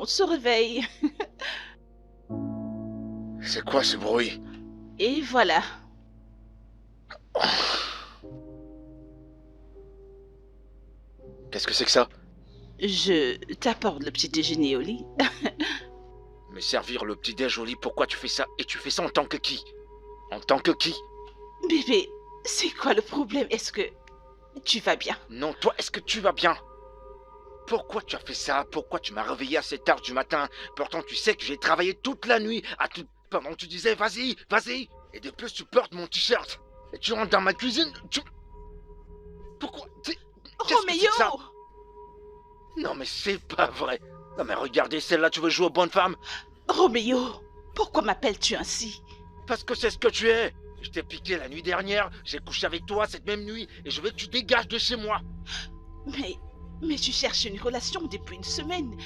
on se réveille. C'est quoi ce bruit? Et voilà. Qu'est-ce que c'est que ça? Je t'apporte le petit déjeuner au lit. Me servir le petit-déj au lit, pourquoi tu fais ça? Et tu fais ça en tant que qui? En tant que qui? Bébé, c'est quoi le problème? Est-ce que tu vas bien? Non, toi, est-ce que tu vas bien? Pourquoi tu as fait ça? Pourquoi tu m'as réveillé assez tard du matin? Pourtant, tu sais que j'ai travaillé toute la nuit pendant que tu disais vas-y, vas-y. Et de plus, tu portes mon t-shirt. Et tu rentres dans ma cuisine. Pourquoi? Qu'est-ce que c'est que ça? Roméo! Non, mais c'est pas vrai. Non, mais regardez, celle-là, tu veux jouer aux bonnes femmes? Roméo, pourquoi m'appelles-tu ainsi? Parce que c'est ce que tu es. Je t'ai piqué la nuit dernière, j'ai couché avec toi cette même nuit, et je veux que tu dégages de chez moi. Mais tu cherches une relation depuis une semaine.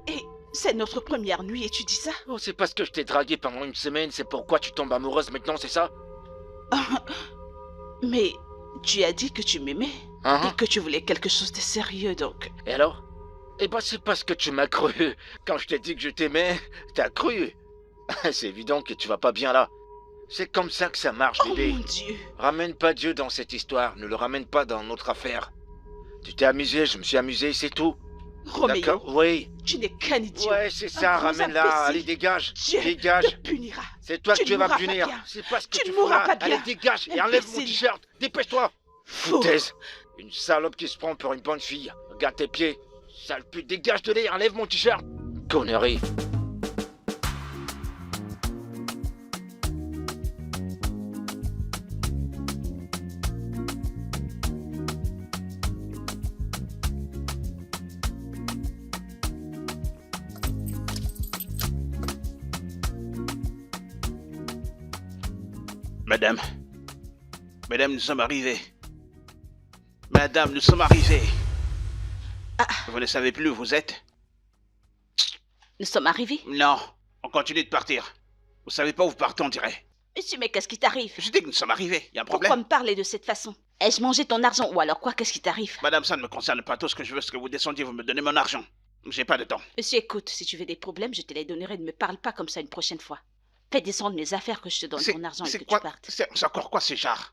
Et c'est notre première nuit et tu dis ça? Oh, c'est parce que je t'ai dragué pendant une semaine, c'est pourquoi tu tombes amoureuse maintenant, c'est ça? Mais tu as dit que tu m'aimais Hein? et que tu voulais quelque chose de sérieux donc. Et alors? Eh ben c'est parce que tu m'as cru. Quand je t'ai dit que je t'aimais, t'as cru. C'est évident que tu vas pas bien là. C'est comme ça que ça marche, Oh bébé. mon Dieu! Ramène pas Dieu dans cette histoire, ne le ramène pas dans notre affaire. Tu t'es amusé, je me suis amusé, c'est tout. Roméo, D'accord? Oui. tu n'es qu'un idiot. Ouais, c'est ça, Un gros ramène-la. imbécile. Allez, dégage. Dieu Dégage. te punira. C'est toi Tu que tu ne vas mourras pas punir. bien. C'est pas ce que Tu tu ne mourras feras. pas bien. Allez, dégage et enlève mon Imbécile. t-shirt. Dépêche-toi. Faux. Foutaise. Une salope qui se prend pour une bonne fille. Regarde tes pieds. Sale pute, dégage de l'air, enlève mon t-shirt. Connerie. Madame. Madame, nous sommes arrivés. Madame, nous sommes arrivés. Ah, Vous ne savez plus où vous êtes? nous sommes arrivés. Non, on continue de partir. Vous savez pas où vous partez, on dirait. Monsieur, mais qu'est-ce qui t'arrive? Je dis que nous sommes arrivés, y a un Pourquoi problème? me parler de cette façon? Ai-je mangé ton argent ou alors quoi? Qu'est-ce qui t'arrive? Madame, ça ne me concerne pas. Tout ce que je veux, c'est que vous descendiez, vous me donnez mon argent. J'ai pas de temps. Monsieur, écoute, si tu veux des problèmes, je te les donnerai. Ne me parle pas comme ça une prochaine fois. Fais descendre mes affaires que je te donne ton argent et C'est que quoi? tu partes. C'est encore quoi ces jarres?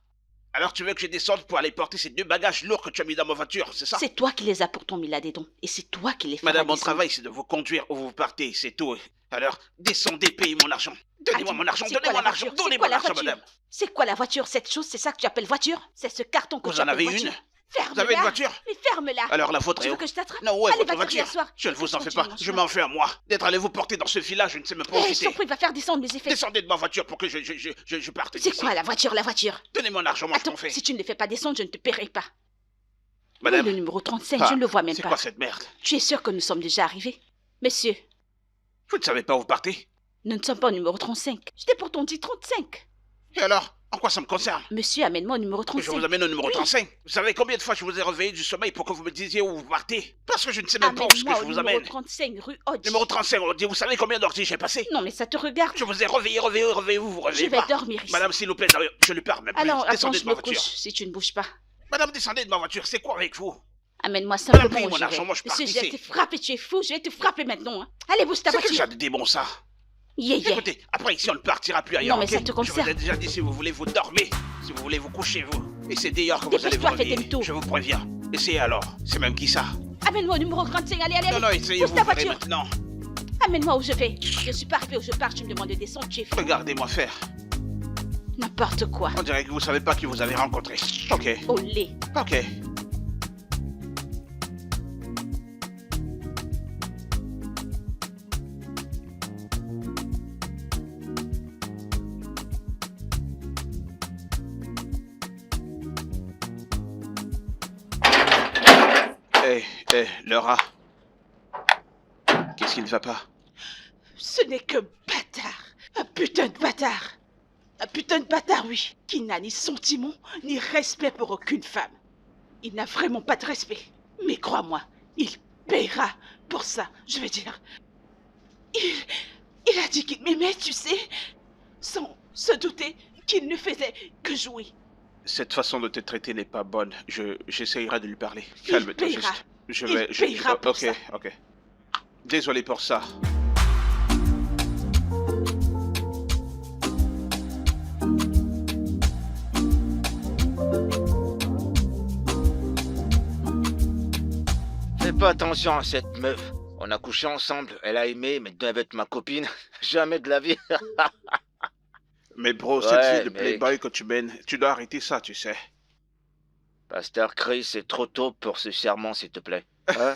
Alors tu veux que je descende pour aller porter ces 2 bagages lourds que tu as mis dans ma voiture, c'est ça? C'est toi qui les as pourtant mis là-dedans. Et c'est toi qui les feras Madame, mon descendre. travail, c'est de vous conduire où vous partez, c'est tout. Alors, descendez, payez mon argent. Donnez-moi mon argent, C'est quoi donnez-moi la l'argent, voiture? C'est donnez-moi quoi la l'argent, voiture? madame. C'est quoi la voiture? Cette chose, c'est ça que tu appelles voiture? C'est ce carton que Vous tu en appelles avez voiture? une? Ferme-la. Vous avez une voiture? Mais ferme-la. Alors la vôtre Tu est veux où? que je t'attrape? Non, où est Allez, votre va voiture? t'asseoir. Je ne vous en fais Descends, pas, tu je m'en m'en fais à moi. D'être allé vous porter dans ce village, je ne sais me pas où Eh, je j'étais. t'en prie, va faire descendre mes effets. Descendez de ma voiture pour que je parte C'est d'ici. quoi la voiture, la voiture? Donnez-moi l'argent, moi je Attends, m'en fais. si tu ne les fais pas descendre, je ne te paierai pas. Madame, Oui, le numéro 35, ah, je ne le vois même c'est pas. quoi cette merde? Tu es sûr que nous sommes déjà arrivés? Monsieur, Vous ne savez pas où vous partez? nous ne sommes pas au numéro 35. Je t'ai pourtant dit 35. Et alors? En quoi ça me concerne? Monsieur, amène-moi au numéro Que je 35. vous amène au numéro Oui. 35. Vous savez combien de fois je vous ai réveillé du sommeil pour que vous me disiez où vous partez? Parce que je ne sais même pas où est-ce que Amène-moi je au vous numéro amène. 35, rue Hodge. Numéro 35, on dit, vous savez combien d'heures j'ai passé? Non, mais ça te regarde. Je vous ai réveillé, vous Je réveillez vais pas. dormir ici. Madame, s'il vous plaît, je lui parle même plus. Alors, attends, Descendez je de ma me couche voiture. si tu ne bouges pas. Madame, descendez de ma voiture, c'est quoi avec vous? Amène-moi Madame, simplement payez où mon je argent, vais. moi, je pars Monsieur, je vais ici. te frapper, tu es fou, je vais te frapper maintenant. Hein. Allez, bouge ta C'est quel voiture. genre de démon ça? Yeah, yeah. Écoutez, après ici on ne partira plus ailleurs. Non, mais ok? ça te Je concerne. vous ai déjà dit si vous voulez vous dormez, si vous voulez vous coucher vous. Et c'est d'ailleurs que vous allez vous Dépêche-toi, fais réveiller. demi-tour. Je vous préviens. Essayez alors. C'est même qui ça? Amène-moi au numéro 35, allez, allez, Non, non, allez. essayez, Pousse vous ta verrez voiture. maintenant. Amène-moi où je vais. Je suis pas arrivé où je pars, tu me demandes de descendre, tu es fou. Regardez-moi faire. N'importe quoi. On dirait que vous savez pas qui vous avez rencontré. Ok, Olé. ok. Laura. Qu'est-ce qui ne va pas? Ce n'est que bâtard. Un putain de bâtard. Un putain de bâtard, oui. Qui n'a ni sentiment, ni respect pour aucune femme. Il n'a vraiment pas de respect. Mais crois-moi, il paiera pour ça. Je veux dire, il a dit qu'il m'aimait, tu sais, sans se douter qu'il ne faisait que jouer. Cette façon de te traiter n'est pas bonne. J'essayerai de lui parler. Il Calme-toi paiera. juste. Il paiera pour ok, ça. ok. Désolé pour ça. Fais pas attention à cette meuf. On a couché ensemble, elle a aimé, maintenant elle veut être ma copine. Jamais de la vie. Mais bro, Ouais, cette vie de mec. playboy que tu mènes, tu dois arrêter ça, tu sais. Pasteur Chris, c'est trop tôt pour ce serment, s'il te plaît. Hein?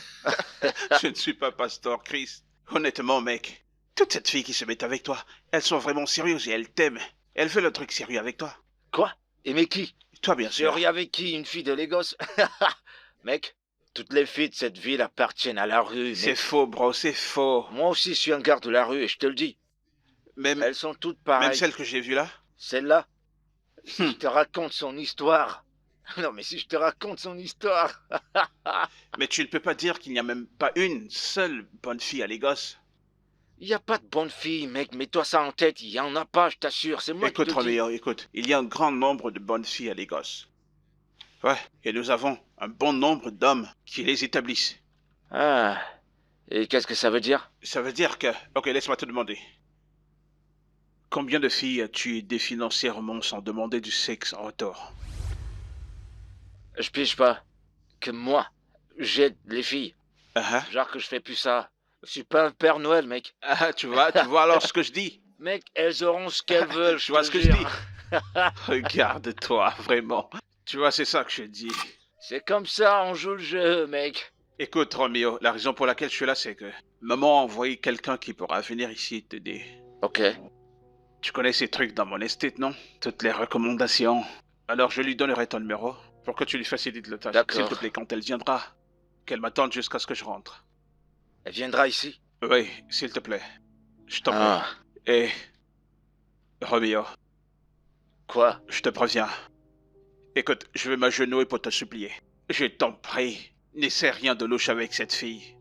Je ne suis pas pasteur Chris. Honnêtement, mec, toutes ces filles qui se mettent avec toi, elles sont vraiment sérieuses et elles t'aiment. Elles veulent un truc sérieux avec toi. Quoi? Aimer qui? Toi, bien sûr. Sérieux avec qui? Une fille de Lagos? Mec, toutes les filles de cette ville appartiennent à la rue. C'est mec. faux, bro, c'est faux. Moi aussi, je suis un garde de la rue et je te le dis. Même, Elles sont toutes pareilles. même celle que j'ai vue là. Celle-là, si je te raconte son histoire. Non, mais si je te raconte son histoire. Mais tu ne peux pas dire qu'il n'y a même pas une seule bonne fille à Lagos. Il n'y a pas de bonne fille, mec. Mets-toi ça en tête. Il n'y en a pas, je t'assure. C'est moi Écoute, qui te le dis. Roméo, écoute. Il y a un grand nombre de bonnes filles à Lagos. Ouais, et nous avons un bon nombre d'hommes qui les établissent. Ah. Et qu'est-ce que ça veut dire? Ça veut dire que... Ok, laisse-moi te demander. Combien de filles as-tu aidé financièrement sans demander du sexe en retour? Je pige pas. Que moi, j'aide les filles. Ah, Genre que je fais plus ça. Je suis pas un Père Noël, mec. ah, tu vois alors ce que je dis? Mec, elles auront ce qu'elles veulent. Tu vois te ce que jure. je dis? Regarde-toi, vraiment. Tu vois, c'est ça que je dis. C'est comme ça, on joue le jeu, mec. Écoute, Roméo, la raison pour laquelle je suis là, c'est que maman a envoyé quelqu'un qui pourra venir ici t'aider. Ok. Tu connais ces trucs dans mon estate, non? Toutes les recommandations. Alors je lui donnerai ton numéro pour que tu lui facilites le tâche. D'accord. S'il te plaît, quand elle viendra, qu'elle m'attende jusqu'à ce que je rentre. Elle viendra ici. Oui, s'il te plaît. Je t'en prie. Ah. Et... Roméo, Quoi? je te préviens. Écoute, je vais m'agenouiller pour te supplier. Je t'en prie, n'essaie rien de louche avec cette fille.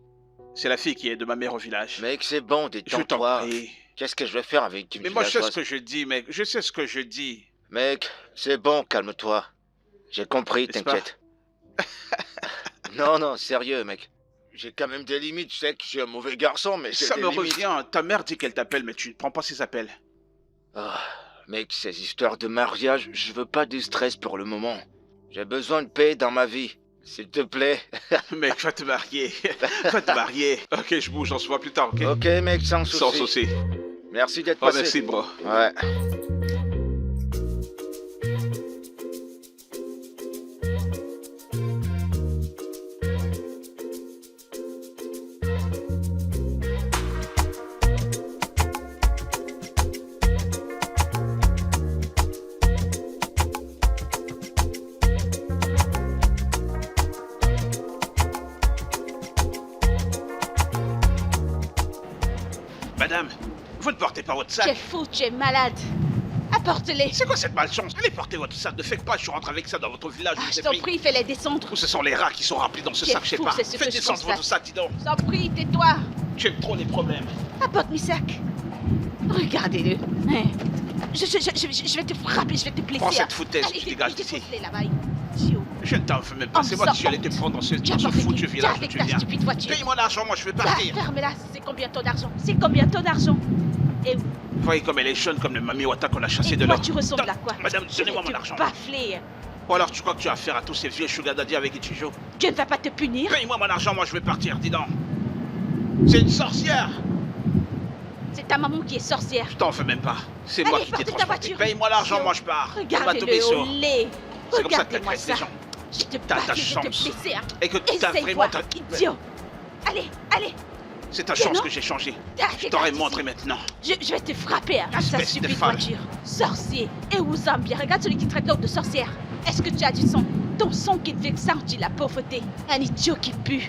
C'est la fille qui est de ma mère au village. Mec, c'est bon, je t'en détends-toi. prie. Qu'est-ce que je vais faire avec une Mais moi je sais ce villageoise? que je dis, mec. Je sais ce que je dis. Mec, c'est bon, calme-toi. J'ai compris, N'est-ce pas? t'inquiète. Non, sérieux, mec. J'ai quand même des limites, je sais que je suis un mauvais garçon, mais j'ai Ça des me limites. revient. Ta mère dit qu'elle t'appelle, mais tu ne prends pas ses appels. Ah, mec, ces histoires de mariage, je veux pas de stress pour le moment. J'ai besoin de paix dans ma vie. S'il te plaît. Mec, va te marier. Va te marier. Ok, je bouge, on se voit plus tard, ok? Ok, mec, sans souci. Sans souci. Merci d'être Oh, passé. merci, bro. Ouais. Madame, vous ne portez pas votre Tu es sac. fou, tu es malade. Apporte-les. C'est quoi cette malchance? Allez porter votre sac. Ne faites pas, je rentre avec ça dans votre village. Ah, vous je êtes t'en pris. prie, fais-les descendre. Ou ce sont les rats qui sont remplis dans ce Tu es sac, je sais fou, pas. c'est ce que Faites je descendre votre constate. sac, dis donc. Je t'en prie, tais-toi. Tu aimes trop les problèmes. Apporte mes sacs. Regardez-le. Hein. Je vais te frapper, je vais te blesser. Prends cette foutaise, Allez, tu dégages d'ici. dépose-les là-bas. Idiot. Je ne t'en fais même pas. Oh, C'est moi ça qui suis allé te honte. prendre dans ce Tu as pas foutu fait village où avec tu ta viens. stupide voiture. Paye-moi l'argent, moi je veux Bah, partir. ferme-la, c'est combien ton argent? C'est combien ton argent? Et Voyez comme elle est jeune comme le Mami Wata qu'on a chassé et de toi, là. tu ressembles à quoi? Madame, Je vais donnez-moi mon te argent. bafler. Ou alors tu crois que tu as affaire à tous ces vieux sugar daddy avec qui tu joues? Dieu ne va pas te punir. Paye-moi mon argent, moi je veux partir, dis donc. C'est une sorcière. C'est ta maman qui est sorcière. Je t'en fais même pas. C'est Allez, moi qui t'ai partez ta transporté. voiture. Paye-moi l'argent, Idiot. moi je pars. On va tout Regardez-le au baisser. lait. C'est comme ça que Regardez-moi t'agresses ça. les gens. Je te T'as ta bats, je vais te chance. blesser. Hein. Écoute, t'as Essaye vraiment... voir, idiot. Allez, allez. C'est ta Mais chance non. que j'ai changé. Ah, Je t'aurais regarde montré ici. maintenant. Je vais te frapper hein, à sa Espèce de stupide folle. voiture. Sorcier. Et où Zambia? Regarde celui qui traite l'autre de sorcière. Est-ce que tu as du sang? Ton sang qui te fait sentir la pauvreté. Un idiot qui pue.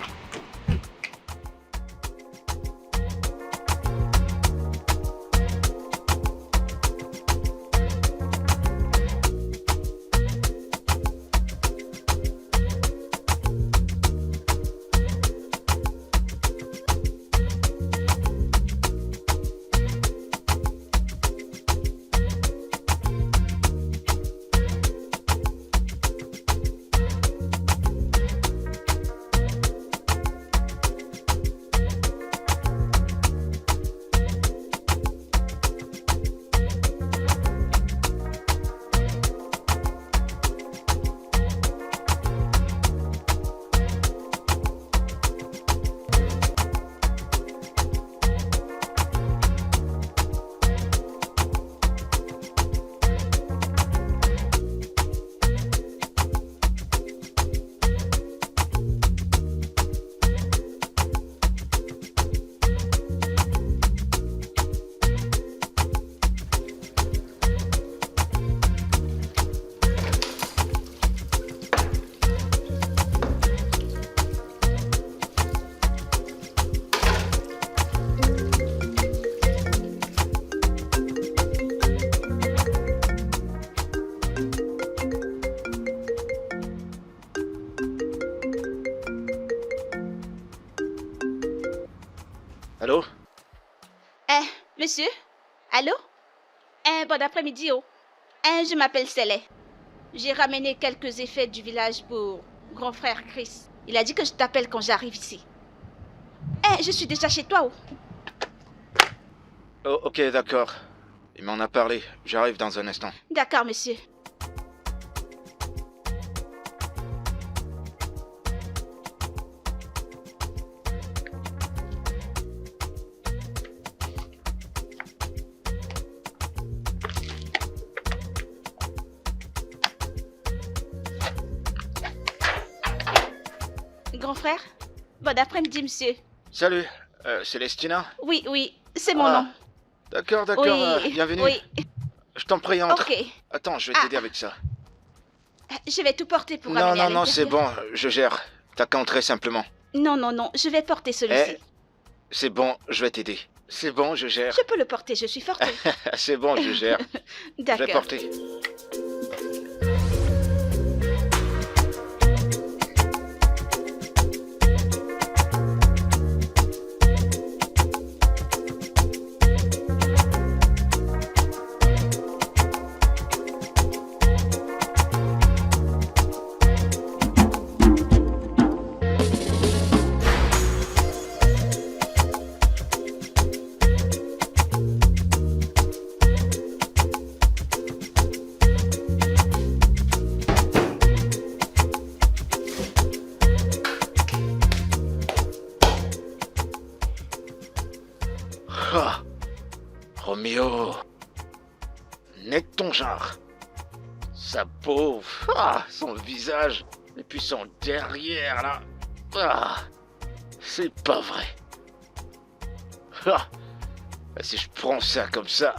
Allô? Monsieur? Allô? Bon après-midi, oh. Je m'appelle Célé. J'ai ramené quelques effets du village pour grand frère Chris. Il a dit que je t'appelle quand j'arrive ici. Je suis déjà chez toi, oh. Oh, ok, d'accord. Il m'en a parlé. J'arrive dans un instant. D'accord, monsieur. Grand frère? Bon après-midi, monsieur. Salut, Célestina? Oui, c'est mon nom. D'accord, Oui, bienvenue. oui. Je t'en prie, entre. Ok. Attends, je vais t'aider avec ça. Je vais tout porter pour ramener à Non, c'est l'intérieur. bon, je gère. T'as qu'à entrer simplement. Non, je vais porter celui-ci. C'est bon, je vais t'aider. C'est bon, je gère. Je peux le porter, je suis forte. C'est bon, je gère. Je vais D'accord. porter. Ah, Roméo, n'est ton genre. Sa peau, son visage, et puis son derrière là. C'est pas vrai. Si je prends ça comme ça.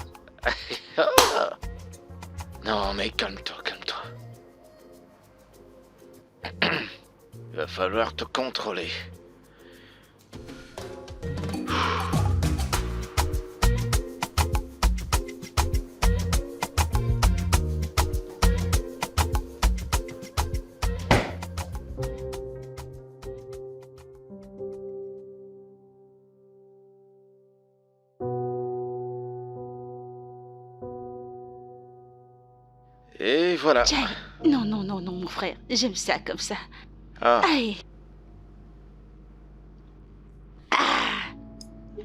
Non mais calme-toi. Il va falloir te contrôler. Et voilà. Jay, non, mon frère. J'aime ça comme ça. Aïe.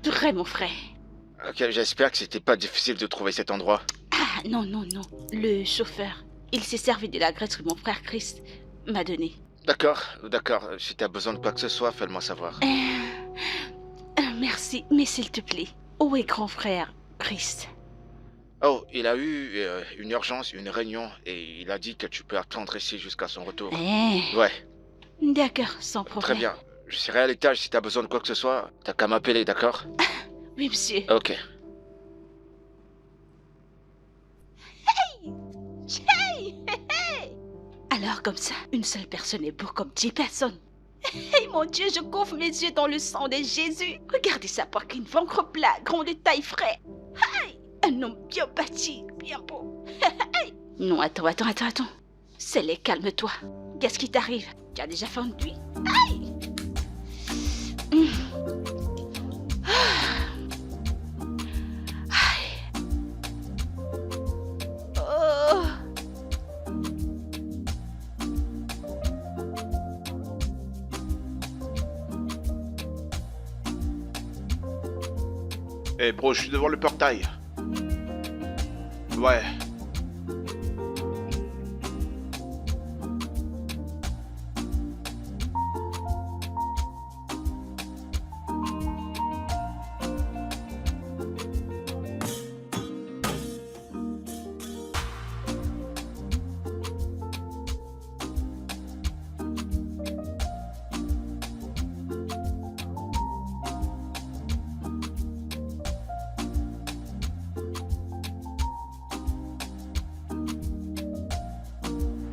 Vraiment, frère. Ok, j'espère que c'était pas difficile de trouver cet endroit. Non. Le chauffeur, il s'est servi de la graisse que mon frère Chris m'a donnée. D'accord. Si t'as besoin de quoi que ce soit, fais-le-moi savoir. Merci, mais s'il te plaît, où est grand frère Chris? Oh, il a eu une urgence, une réunion, et il a dit que tu peux attendre ici jusqu'à son retour. Ouais. D'accord, sans problème. Très bien. Je serai à l'étage si t'as besoin de quoi que ce soit. T'as qu'à m'appeler, d'accord? Oui, monsieur. Ok. Hey! Alors comme ça, une seule personne est beau comme 10 personnes. Hey mon Dieu, je couvre mes yeux dans le sang de Jésus. Regardez sa poitrine, ventre plat, grand de taille frais. Hey! Un homme bien bâti, bien beau. Hey! Non, attends. Célé, calme-toi. Qu'est-ce qui t'arrive? Tu as déjà faim de nuit? Hey! Oh! Bro, je suis devant le portail. Ouais.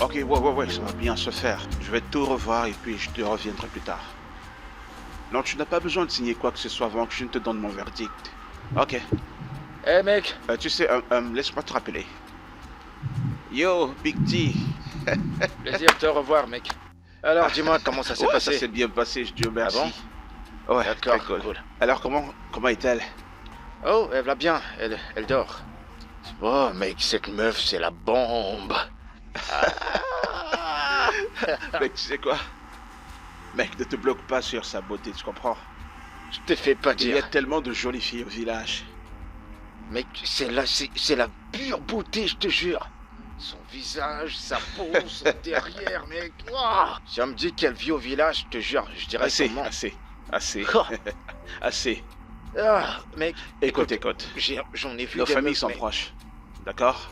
Ok, ouais, ça va bien se faire. Je vais tout revoir et puis je te reviendrai plus tard. Non, tu n'as pas besoin de signer quoi que ce soit avant que je ne te donne mon verdict. Ok. Hey mec. Tu sais, laisse-moi te rappeler. Yo, Big T. Plaisir de te revoir, mec. Alors, dis-moi comment ça s'est passé. Ça s'est bien passé, je te remercie. Ah bon? Ouais, D'accord, très cool. cool. Alors, comment est-elle? Oh, elle va bien, elle dort. Oh, mec, cette meuf, c'est la bombe. Ah. Mec, tu sais quoi? Mec, ne te bloque pas sur sa beauté, tu comprends? Je te fais pas Il y a dire. tellement de jolies filles au village. Mec, c'est la pure beauté, je te jure. Son visage, sa peau, son derrière, mec. Ouah. Si on me dit qu'elle vit au village, je te jure, je dirais Assez, son nom. assez, Oh. assez. Ah, mec, Écoute. j'en ai vu Nos des familles meufs, sont mais- proches. D'accord?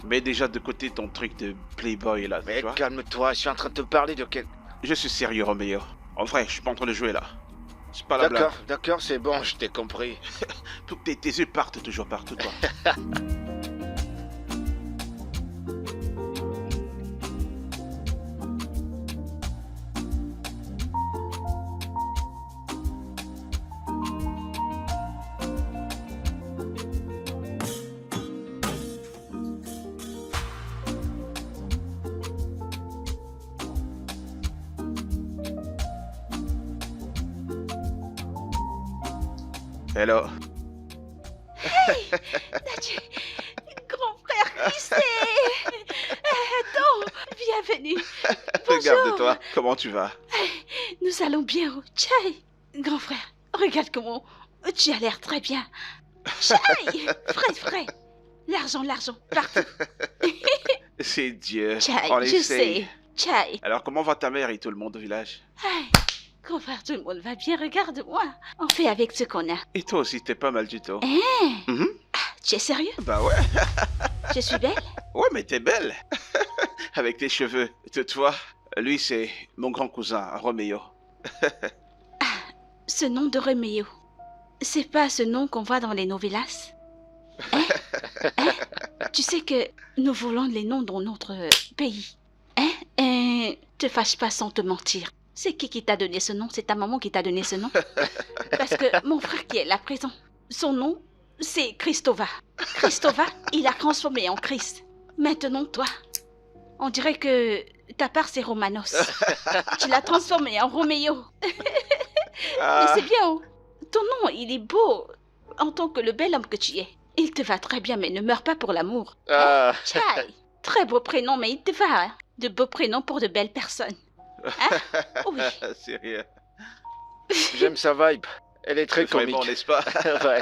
Mets déjà de côté ton truc de playboy là, tu Mec, vois? calme-toi, je suis en train de te parler de quel... Je suis sérieux, Roméo. En vrai, je suis pas en train de jouer là. C'est pas la blague. D'accord, c'est bon, je t'ai compris. Faut que tes yeux partent toujours partout, toi. Hello. Nadji, grand frère Christé. Attends, bienvenue. Bonjour. Regarde-toi, comment tu vas? Nous allons bien au Tchaï. Grand frère, regarde comment tu as l'air très bien. Tchaï, frais. L'argent, partout. C'est Dieu. Tchaï, On je essaye. sais. Tchaï. Alors, comment va ta mère et tout le monde au village? Grand frère, tout le monde va bien, regarde-moi. On fait avec ce qu'on a. Et toi aussi, t'es pas mal du tout. Hein? Mhm. Tu es sérieux? Bah ouais. Je suis belle? Ouais, mais t'es belle. Avec tes cheveux. Toi, lui, c'est mon grand cousin, Roméo. Ce nom de Roméo, c'est pas ce nom qu'on voit dans les novellas? Hein? Tu sais que nous voulons les noms dans notre pays. Hein? Te fâche pas sans te mentir. C'est qui t'a donné ce nom? C'est ta maman qui t'a donné ce nom? Parce que mon frère qui est là présent, son nom, c'est Christova. Christova, il a transformé en Christ. Maintenant, toi, on dirait que ta part, c'est Romanos. Tu l'as transformé en Roméo. Mais c'est bien, oh. Ton nom, il est beau en tant que le bel homme que tu es. Il te va très bien, mais ne meurs pas pour l'amour. Ah, Tchaï, très beau prénom, mais il te va. Hein. De beaux prénoms pour de belles personnes. Hein? Oui. Sérieux. j'aime sa vibe. Elle est très Vraiment, comique. n'est-ce pas? Ouais.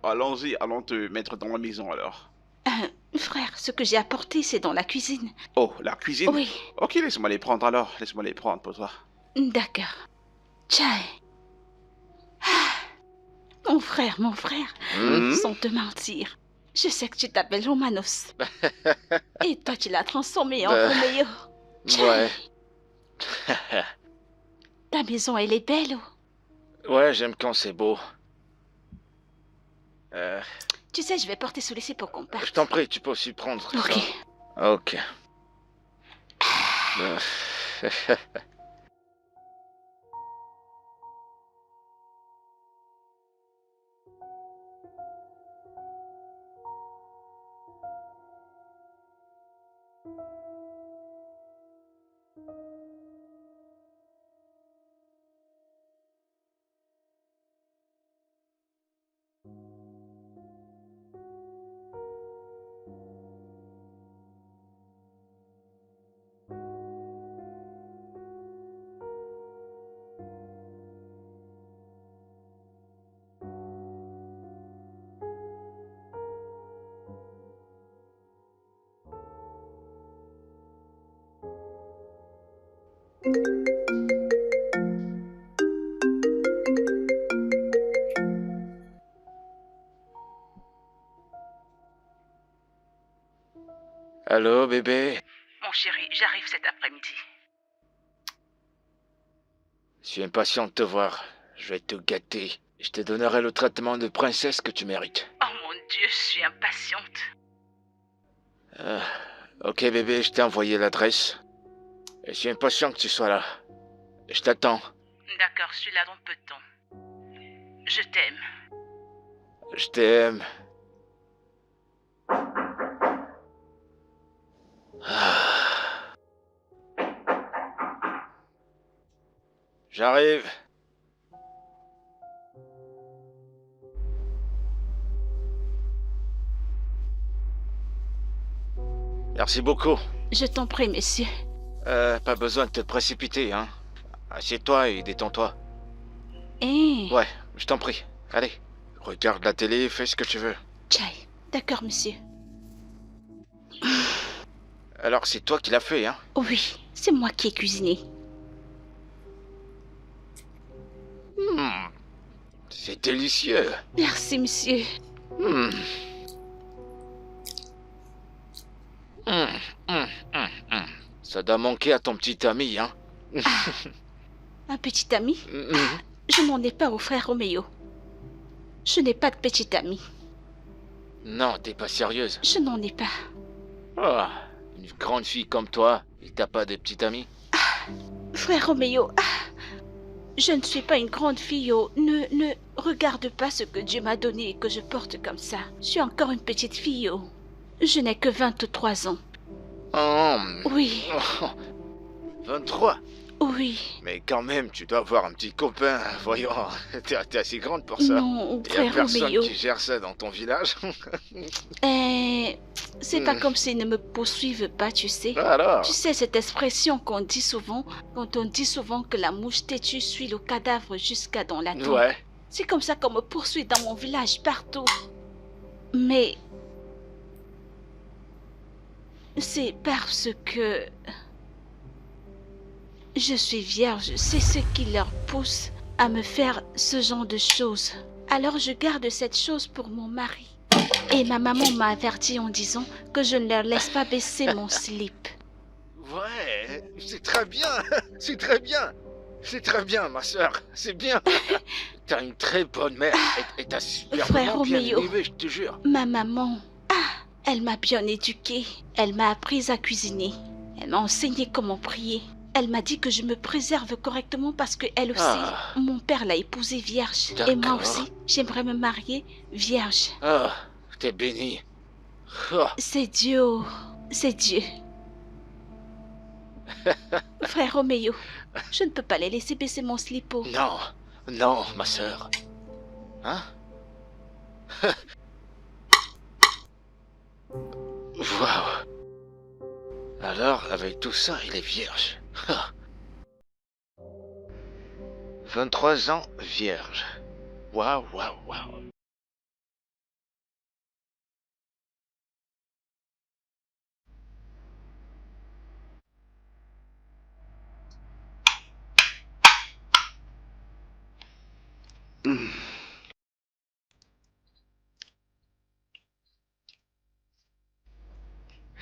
Allons-y, allons te mettre dans la maison alors. Frère, ce que j'ai apporté, c'est dans la cuisine. Oh, la cuisine? Oui, Ok, laisse-moi les prendre alors. Laisse-moi les prendre pour toi. d'accord. Tchaï. Mon frère, Hmm? sans te mentir. Je sais que tu t'appelles Romanos. Et toi, tu l'as transformé en Roméo. Ouais. Ta maison, elle est belle, oh. Ouais, j'aime quand c'est beau. Tu sais, je vais porter sous l'essai pour qu'on parte. Je t'en prie, tu peux aussi prendre Ok. ça. Ok. Allô, bébé? Mon chéri, j'arrive cet après-midi. Je suis impatient de te voir. Je vais te gâter. Je te donnerai le traitement de princesse que tu mérites. Oh mon Dieu, je suis impatiente. Ok, bébé, je t'ai envoyé l'adresse. Et je suis impatient que tu sois là. Je t'attends. D'accord, je suis là dans peu de temps. Je t'aime. Je t'aime. Ah. J'arrive. Merci beaucoup. Je t'en prie, monsieur. Pas besoin de te précipiter, hein. Assieds-toi et détends-toi. Ouais, je t'en prie. Allez, regarde la télé, fais ce que tu veux. Chai. D'accord, monsieur. Alors, c'est toi qui l'as fait, hein? Oui, c'est moi qui ai cuisiné. C'est délicieux. Merci, monsieur. Ça doit manquer à ton petit ami, hein? Un petit ami? Je n'en ai pas au frère Roméo. Je n'ai pas de petit ami. Non, t'es pas sérieuse. Je n'en ai pas. Oh, une grande fille comme toi, et t'as pas de petit ami? Frère Roméo, je ne suis pas une grande fille. Ne regarde pas ce que Dieu m'a donné et que je porte comme ça. Je suis encore une petite fille. Je n'ai que 23 ans. Oh, Oui. 23. Oui. Mais quand même, tu dois avoir un petit copain. Voyons, t'es assez grande pour ça. Non, Il y a frère personne Roméo. qui gère ça dans ton village. C'est pas comme s'ils ne me poursuivent pas, tu sais. Alors? Tu sais cette expression qu'on dit souvent, quand on dit souvent que la mouche têtue suit le cadavre jusqu'à dans la tombe. Ouais. C'est comme ça qu'on me poursuit dans mon village, partout. Mais c'est parce que je suis vierge. C'est ce qui leur pousse à me faire ce genre de choses. Alors je garde cette chose pour mon mari. Et ma maman m'a averti en disant que je ne leur laisse pas baisser mon slip. Ouais, c'est très bien. C'est très bien. C'est très bien, ma soeur. C'est bien. T'as une très bonne mère et t'as super Frère bien Roméo. élevé, je te jure. Ma maman, elle m'a bien éduquée. Elle m'a appris à cuisiner. Elle m'a enseigné comment prier. Elle m'a dit que je me préserve correctement parce que elle aussi, mon père l'a épousée vierge. Et moi aussi, j'aimerais me marier vierge. Ah, t'es béni. Oh. C'est Dieu, c'est Dieu. Frère Roméo, je ne peux pas les laisser baisser mon slippo. Non, non, ma sœur. Hein? Waouh. Alors, avec tout ça, il est vierge. 23 ans, vierge. Waouh, waouh, waouh.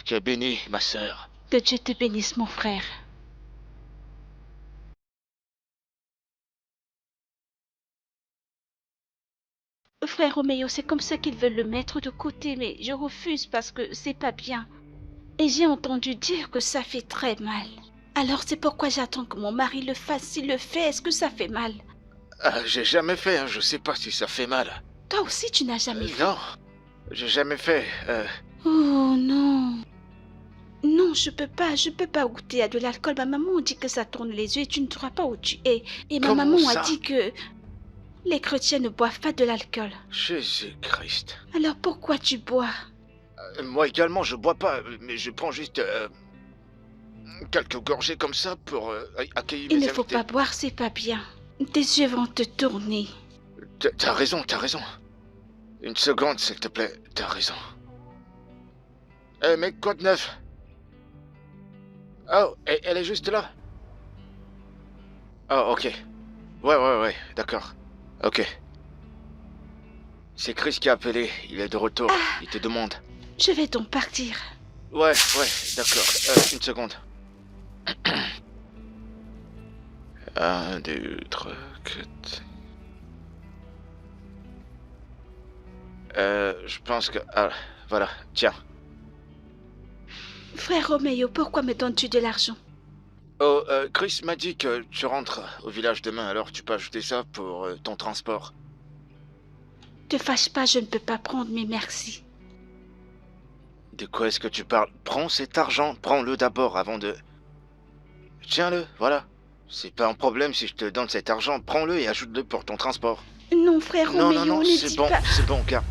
Tu es bénie, ma sœur. Que Dieu te bénisse, mon frère. Frère Roméo, c'est comme ça qu'ils veulent le mettre de côté, mais je refuse parce que c'est pas bien. Et j'ai entendu dire que ça fait très mal. Alors c'est pourquoi j'attends que mon mari le fasse. S'il le fait, est-ce que ça fait mal? J'ai jamais fait, hein. Je sais pas si ça fait mal. Toi aussi, tu n'as jamais fait? Non, j'ai jamais fait. Oh non. Non, je peux pas goûter à de l'alcool. Ma maman dit que ça tourne les yeux et tu ne sauras pas où tu es. Et ma Comment maman ça? a dit que les chrétiens ne boivent pas de l'alcool. Jésus-Christ. Alors pourquoi tu bois? Moi également, je bois pas, mais je prends juste quelques gorgées comme ça pour accueillir mes Il ne invités. faut pas boire, c'est pas bien. Tes yeux vont te tourner. T'as raison, t'as raison. Une seconde, s'il te plaît, t'as raison. Mec, quoi de neuf? Oh, elle est juste là. Oh, ok. Ouais, d'accord. Ok. C'est Chris qui a appelé, il est de retour, il te demande. Je vais donc partir. Ouais, d'accord. Une seconde. 1, 2, 3, 4... je pense que... Ah, voilà, tiens. Frère Roméo, pourquoi me donnes-tu de l'argent? Oh, Chris m'a dit que tu rentres au village demain, alors tu peux ajouter ça pour ton transport. Te fâche pas, je ne peux pas prendre, mais merci. De quoi est-ce que tu parles? Prends cet argent, prends-le d'abord avant de... Tiens-le, voilà. C'est pas un problème si je te donne cet argent. Prends-le et ajoute-le pour ton transport. Non, frère Non, Roméo, non, non, ne c'est dis bon, pas... c'est bon, gars.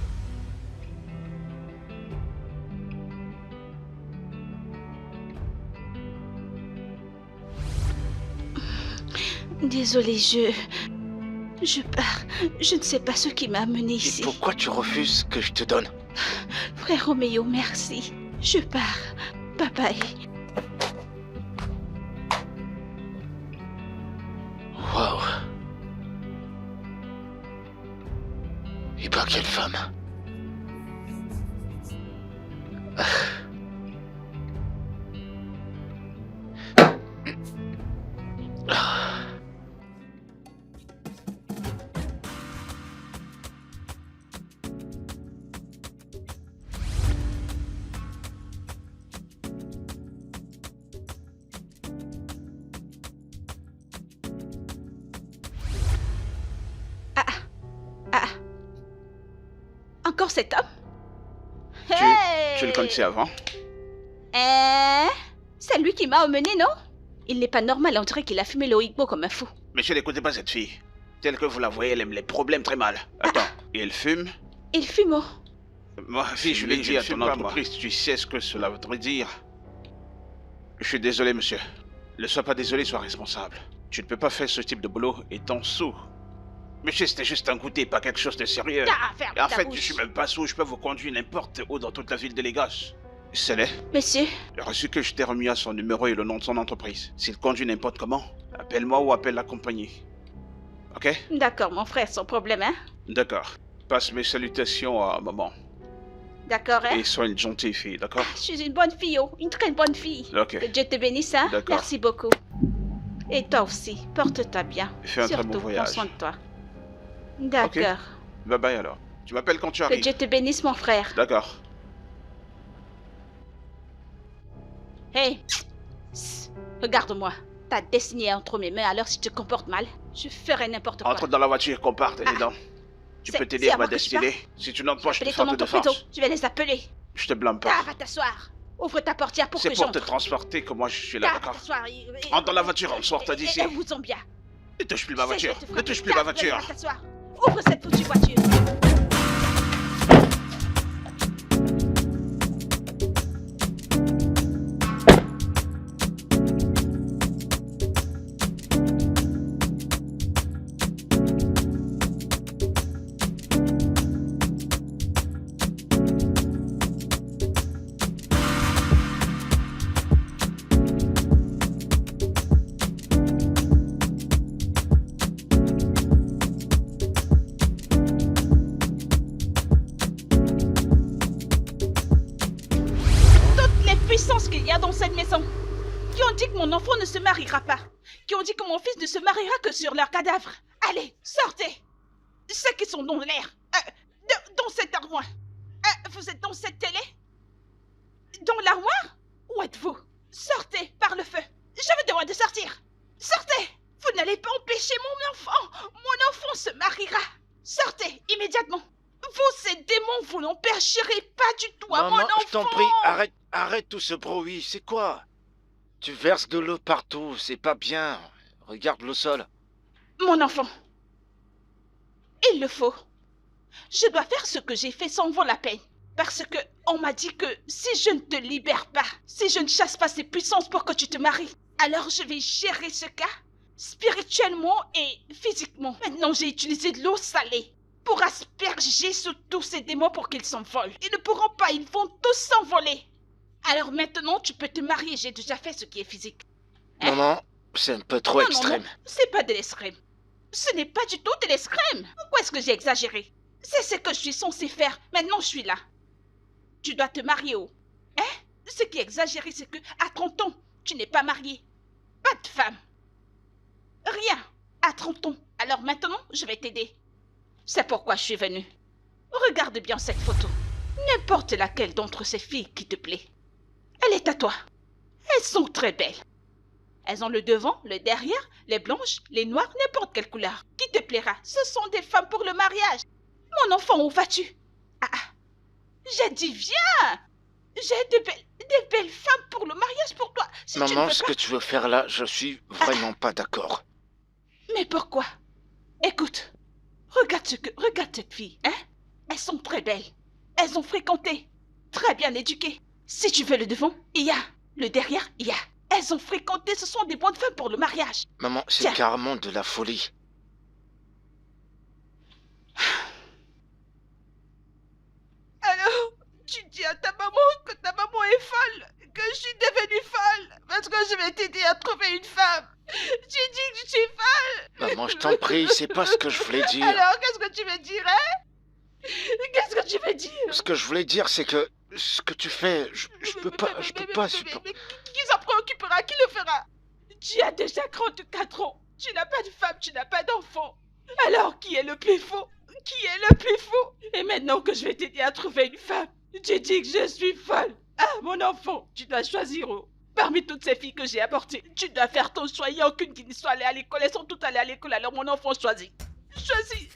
Désolée, je pars. Je ne sais pas ce qui m'a amené Et ici. pourquoi tu refuses que je te donne? Frère Roméo, merci. Je pars. Bye bye. Waouh. Et ben, quelle femme. Encore cet homme? Tu le connaissais avant? C'est lui qui m'a emmené, non? Il n'est pas normal, on dirait qu'il a fumé le hibbo comme un fou. Monsieur, n'écoutez pas cette fille. Telle que vous la voyez, elle aime les problèmes très mal. Attends, et elle fume? Il fume, oh. Ma fille, je l'ai dit à ton entreprise, tu sais ce que cela voudrait dire. Je suis désolé, monsieur. Ne sois pas désolé, sois responsable. Tu ne peux pas faire ce type de boulot étant sous. Monsieur, c'était juste un goûter, pas quelque chose de sérieux. Ferme Et en ta fait, bouche. je suis même pas sous, je peux vous conduire n'importe où dans toute la ville de Lagos. C'est Monsieur, le reçu que je t'ai remis à son numéro et le nom de son entreprise. S'il conduit n'importe comment, appelle-moi ou appelle la compagnie. Ok? d'accord, mon frère, sans problème, hein? D'accord. Passe mes salutations à maman. D'accord, hein? Et sois une gentille fille, d'accord? Je suis une bonne fille, oh. Une très bonne fille. Ok. Que Dieu te bénisse, hein? D'accord. Merci beaucoup. Et toi aussi, porte-toi bien. Fais un très bon Surtout, voyage. prends soin de toi. D'accord. Bye bye alors. Tu m'appelles quand tu Que arrives. Dieu te bénisse, mon frère. D'accord. Hey, regarde-moi. Ta destinée est entre mes mains, alors si tu te comportes mal, je ferai n'importe quoi. Entre dans la voiture, qu'on parte, évidemment. Tu peux t'aider c'est à à ma moi que tu destinée. Si tu n'empoches, Appelez tu ton frappes de entreprise, force. oh. Je vais les appeler. Je te blâme pas. Va t'asseoir. Ouvre ta portière pour C'est que pour j'entre. te transporter que moi je suis là, Va d'accord? t'asseoir. Entre dans la voiture, on sort d'ici. Et vous en bien. Ne touche plus ma voiture. Je te Ne frappe. touche plus ma voiture. Va t'asseoir. Ouvre cette foutue voiture. Puissance qu'il y a dans cette maison, qui ont dit que mon enfant ne se mariera pas, qui ont dit que mon fils ne se mariera que sur leur cadavre. Allez, sortez. Ceux qui sont dans l'air, dans cette armoire. Vous êtes dans cette télé? Dans l'armoire? Où êtes-vous? Sortez par le feu. Je vous demande de sortir. Sortez. Vous n'allez pas empêcher mon enfant. Mon enfant se mariera. Sortez immédiatement. Vous, ces démons, vous n'empêcherez pas du tout à mon Maman, enfant. je t'en prie, arrête tout ce bruit. C'est quoi? Tu verses de l'eau partout, c'est pas bien. Regarde le sol. Mon enfant. Il le faut. Je dois faire ce que j'ai fait sans vaut la peine. Parce que on m'a dit que si je ne te libère pas, si je ne chasse pas ces puissances pour que tu te maries, alors je vais gérer ce cas spirituellement et physiquement. Maintenant, j'ai utilisé de l'eau salée pour asperger sur tous ces démons pour qu'ils s'envolent. Ils ne pourront pas, ils vont tous s'envoler. Alors maintenant, tu peux te marier, j'ai déjà fait ce qui est physique. Hein? Maman, c'est un peu trop extrême. Non, c'est pas de l'extrême. Ce n'est pas du tout de l'extrême. Pourquoi est-ce que j'ai exagéré? C'est ce que je suis censée faire. Maintenant, je suis là. Tu dois te marier, oh. Hein? Ce qui est exagéré, c'est que à 30 ans, tu n'es pas marié. Pas de femme. Rien. À 30 ans. Alors maintenant, je vais t'aider. C'est pourquoi je suis venue. Regarde bien cette photo. N'importe laquelle d'entre ces filles qui te plaît. Elle est à toi. Elles sont très belles. Elles ont le devant, le derrière, les blanches, les noires, n'importe quelle couleur. Qui te plaira? Ce sont des femmes pour le mariage. Mon enfant, où vas-tu? J'ai dit viens. J'ai des belles femmes pour le mariage pour toi. Si tu ne Maman, veux ce pas... que tu veux faire là, je suis vraiment pas d'accord. Mais pourquoi? Écoute, regarde cette fille, hein? Elles sont très belles. Elles ont fréquenté, très bien éduquées. Si tu veux le devant, il y a. Le derrière, il y a. Elles ont fréquenté, ce sont des bonnes femmes pour le mariage. Maman, c'est Tiens. carrément de la folie. Alors, tu dis à ta maman que ta maman est folle, que je suis devenue folle, parce que je vais t'aider à trouver une femme. Tu dis que je suis folle. Maman, je t'en prie, c'est pas ce que je voulais dire. Alors, qu'est-ce que tu veux dire, hein? Qu'est-ce que tu veux dire? Ce que je voulais dire, c'est que ce que tu fais, je peux pas Mais qui s'en préoccupera? Qui le fera? Tu as déjà 34 ans. Tu n'as pas de femme, tu n'as pas d'enfant. Alors, qui est le plus faux? Qui est le plus faux? Et maintenant que je vais t'aider à trouver une femme, tu dis que je suis folle. Ah, mon enfant, tu dois choisir. Parmi toutes ces filles que j'ai avortées, tu dois faire ton choix. Il n'y a aucune qui ne soit allée à l'école. Elles sont toutes allées à l'école. Alors, mon enfant, choisis. Choisis.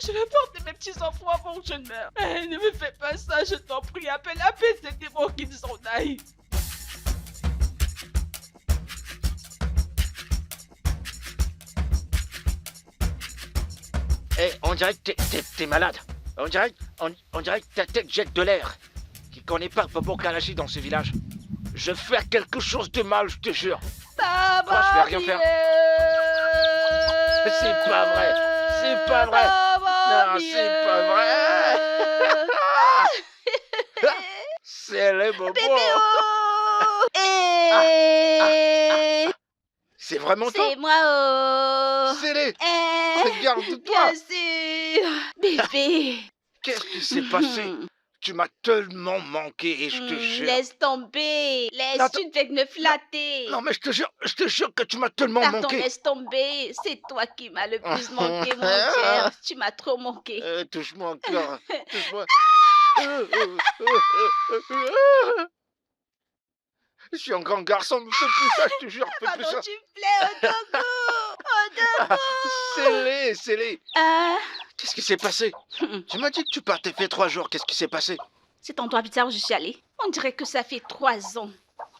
Je veux porter mes petits-enfants avant que je ne meure. Ne me fais pas ça, je t'en prie. Appelle ces démons qui nous sont naïfs. Eh, on dirait que t'es malade. On dirait que ta tête jette de l'air. Qui connaît pas Bobo Kalashi dans ce village. Je vais faire quelque chose de mal, je te jure. Papa, Moi, je vais rien faire. C'est pas vrai. C'est pas vrai. Non, c'est pas vrai. C'est les bobos. C'est vraiment toi? C'est moi, C'est les... Regarde-toi. Bien sûr. Bébé. Qu'est-ce qui s'est passé? Tu m'as tellement manqué et je te jure. Laisse tomber. Laisse, Non, tu ne fais que me flatter. Non mais je te jure que tu m'as tellement Pardon, manqué. laisse tomber. C'est toi qui m'as le plus manqué, mon cher. Tu m'as trop manqué. Touche-moi encore. Touche-moi. Je suis un grand garçon, ne fais plus ça, je te jure, fais plus Pardon, ça. tu me plais, Odogo. C'est-les. Qu'est-ce qui s'est passé? Tu m'as dit que tu partais fait 3 jours, qu'est-ce qui s'est passé? C'est en endroit bizarre où je suis allée. On dirait que ça fait 3 ans.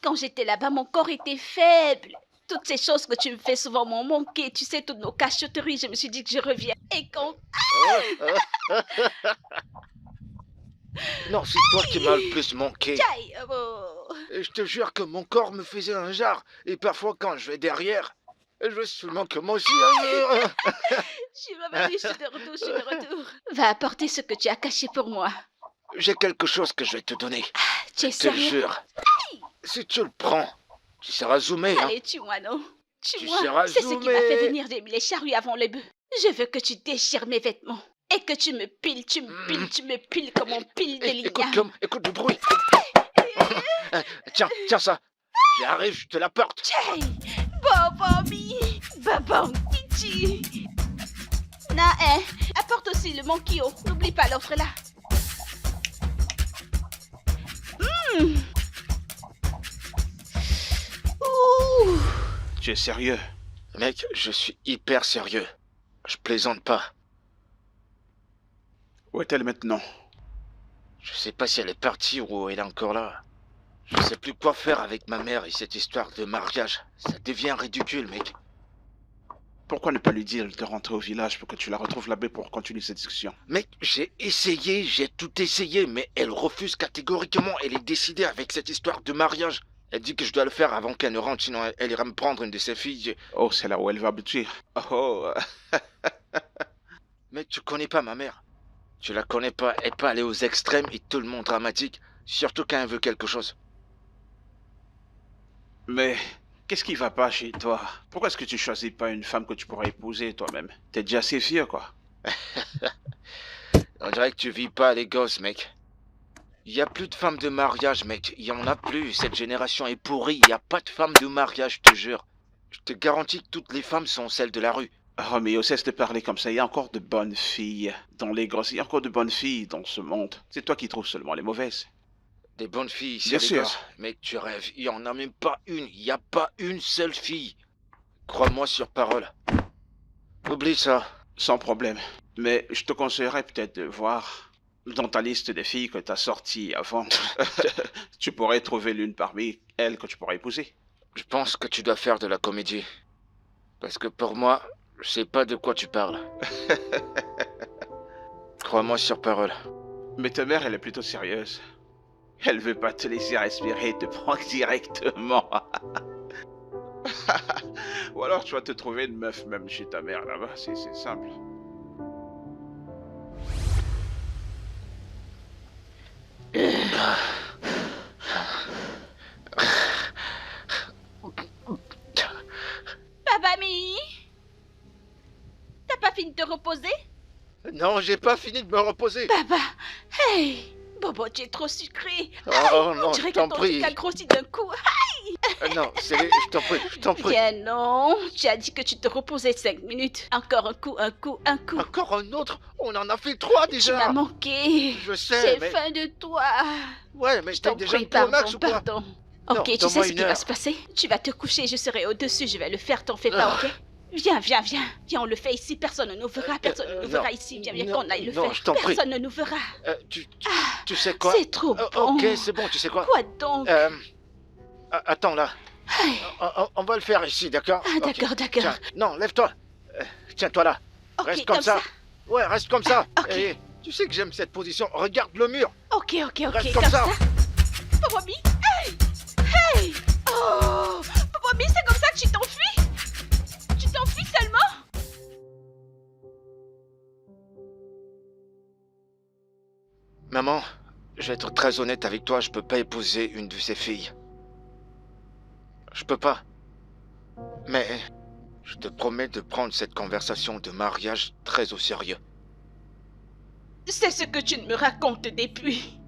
Quand j'étais là-bas, mon corps était faible. Toutes ces choses que tu me fais souvent m'ont manqué. Tu sais, toutes nos cachotteries, je me suis dit que je reviens. Et quand... Non, c'est toi qui m'as le plus manqué. Tchaï, Et je te jure que mon corps me faisait un jar. Et parfois, quand je vais derrière, je veux seulement que moi aussi... Je suis revenue, je suis de retour. Va apporter ce que tu as caché pour moi. J'ai quelque chose que je vais te donner. Tu es Je te sérieux? jure. Si tu le prends, tu seras zoomé, hein. Allez, tue-moi, non? Tu Tue-moi. seras C'est ce qui m'a zoomé. fait venir des les charrues avant le bœuf. Je veux que tu déchires mes vêtements. Et que tu me piles, tu me piles comme on pile des lignes. Écoute le bruit. Tiens ça. J'arrive, je te l'apporte. Tchaï! Bobomi! Babam Titi! Nain, apporte aussi le mankio. N'oublie pas l'offre là. Ouh! Tu es sérieux? Mec, je suis hyper sérieux. Je plaisante pas. Où est-elle maintenant? Je sais pas si elle est partie ou elle est encore là. Je sais plus quoi faire avec ma mère et cette histoire de mariage. Ça devient ridicule, mec. Pourquoi ne pas lui dire de rentrer au village pour que tu la retrouves là-bas pour continuer cette discussion? Mec, j'ai essayé, j'ai tout essayé, mais elle refuse catégoriquement. Elle est décidée avec cette histoire de mariage. Elle dit que je dois le faire avant qu'elle ne rentre, sinon elle ira me prendre une de ses filles. Oh, c'est là où elle va habituer. Oh. Mec, tu connais pas ma mère. Tu la connais pas, elle peut aller aux extrêmes et tout le monde dramatique, surtout quand elle veut quelque chose. Mais qu'est-ce qui va pas chez toi? Pourquoi est-ce que tu choisis pas une femme que tu pourrais épouser toi-même? T'es déjà assez vieux, quoi. On dirait que tu vis pas les gosses, mec. Il y a plus de femmes de mariage, mec. Il y en a plus. Cette génération est pourrie. Il y a pas de femmes de mariage, je te jure. Je te garantis que toutes les femmes sont celles de la rue. Roméo, cesse de parler comme ça. Il y a encore de bonnes filles dans les gosses. Il y a encore de bonnes filles dans ce monde. C'est toi qui trouves seulement les mauvaises. Des bonnes filles, c'est Bien les sûr. gosses. Mec, tu rêves. Il y en a même pas une. Il y a pas une seule fille. Crois-moi sur parole. Oublie ça. Sans problème. Mais je te conseillerais peut-être de voir Dans ta liste des filles que t'as sorties avant, tu pourrais trouver l'une parmi elles que tu pourrais épouser. Je pense que tu dois faire de la comédie. Parce que pour moi, je sais pas de quoi tu parles. Crois-moi sur parole. Mais ta mère, elle est plutôt sérieuse. Elle veut pas te laisser respirer et te prendre directement. Ou alors tu vas te trouver une meuf même chez ta mère là-bas, c'est simple. Papa Mi, t'as pas fini de te reposer? Non, j'ai pas fini de me reposer. Papa, hey, Bobo, tu es trop sucré. Oh non, On je dirait t'en que ton prie. tic a grossi d'un coup. Non, je t'en prie. Bien non, tu as dit que tu te reposais 5 minutes. Encore un coup. Encore un autre? On en a fait 3 Tu déjà. m'as manqué. Je sais, J'ai mais... faim de toi. Ouais, mais Je t'as t'en déjà prie, le Pro Max ou quoi? pardon. Non, Ok, tu sais donne-moi ce une qui va heure. se passer? Tu vas te coucher, je serai au-dessus, je vais le faire, t'en fais pas, ok? Viens, on le fait ici, personne ne nous verra, non, ici, viens, non, qu'on aille le non, faire, je t'en prie. personne ne nous verra. Tu sais quoi? C'est trop bon. Ok, c'est bon, tu sais quoi? Quoi donc? Attends là. Hey. On va le faire ici, d'accord? Ah, Ok. d'accord. Tiens, non, lève-toi. Tiens-toi là. Ok, Reste comme ça. Ouais, reste comme ça. Ok. Et tu sais que j'aime cette position. Regarde le mur. Ok, Reste comme comme ça. Bobomi, hey! Oh! Bobomi, c'est comme ça que tu t'enfuis? Tu t'enfuis seulement? Maman, je vais être très honnête avec toi. Je peux pas épouser une de ces filles. Je peux pas. Mais je te promets de prendre cette conversation de mariage très au sérieux. C'est ce que tu ne me racontes depuis.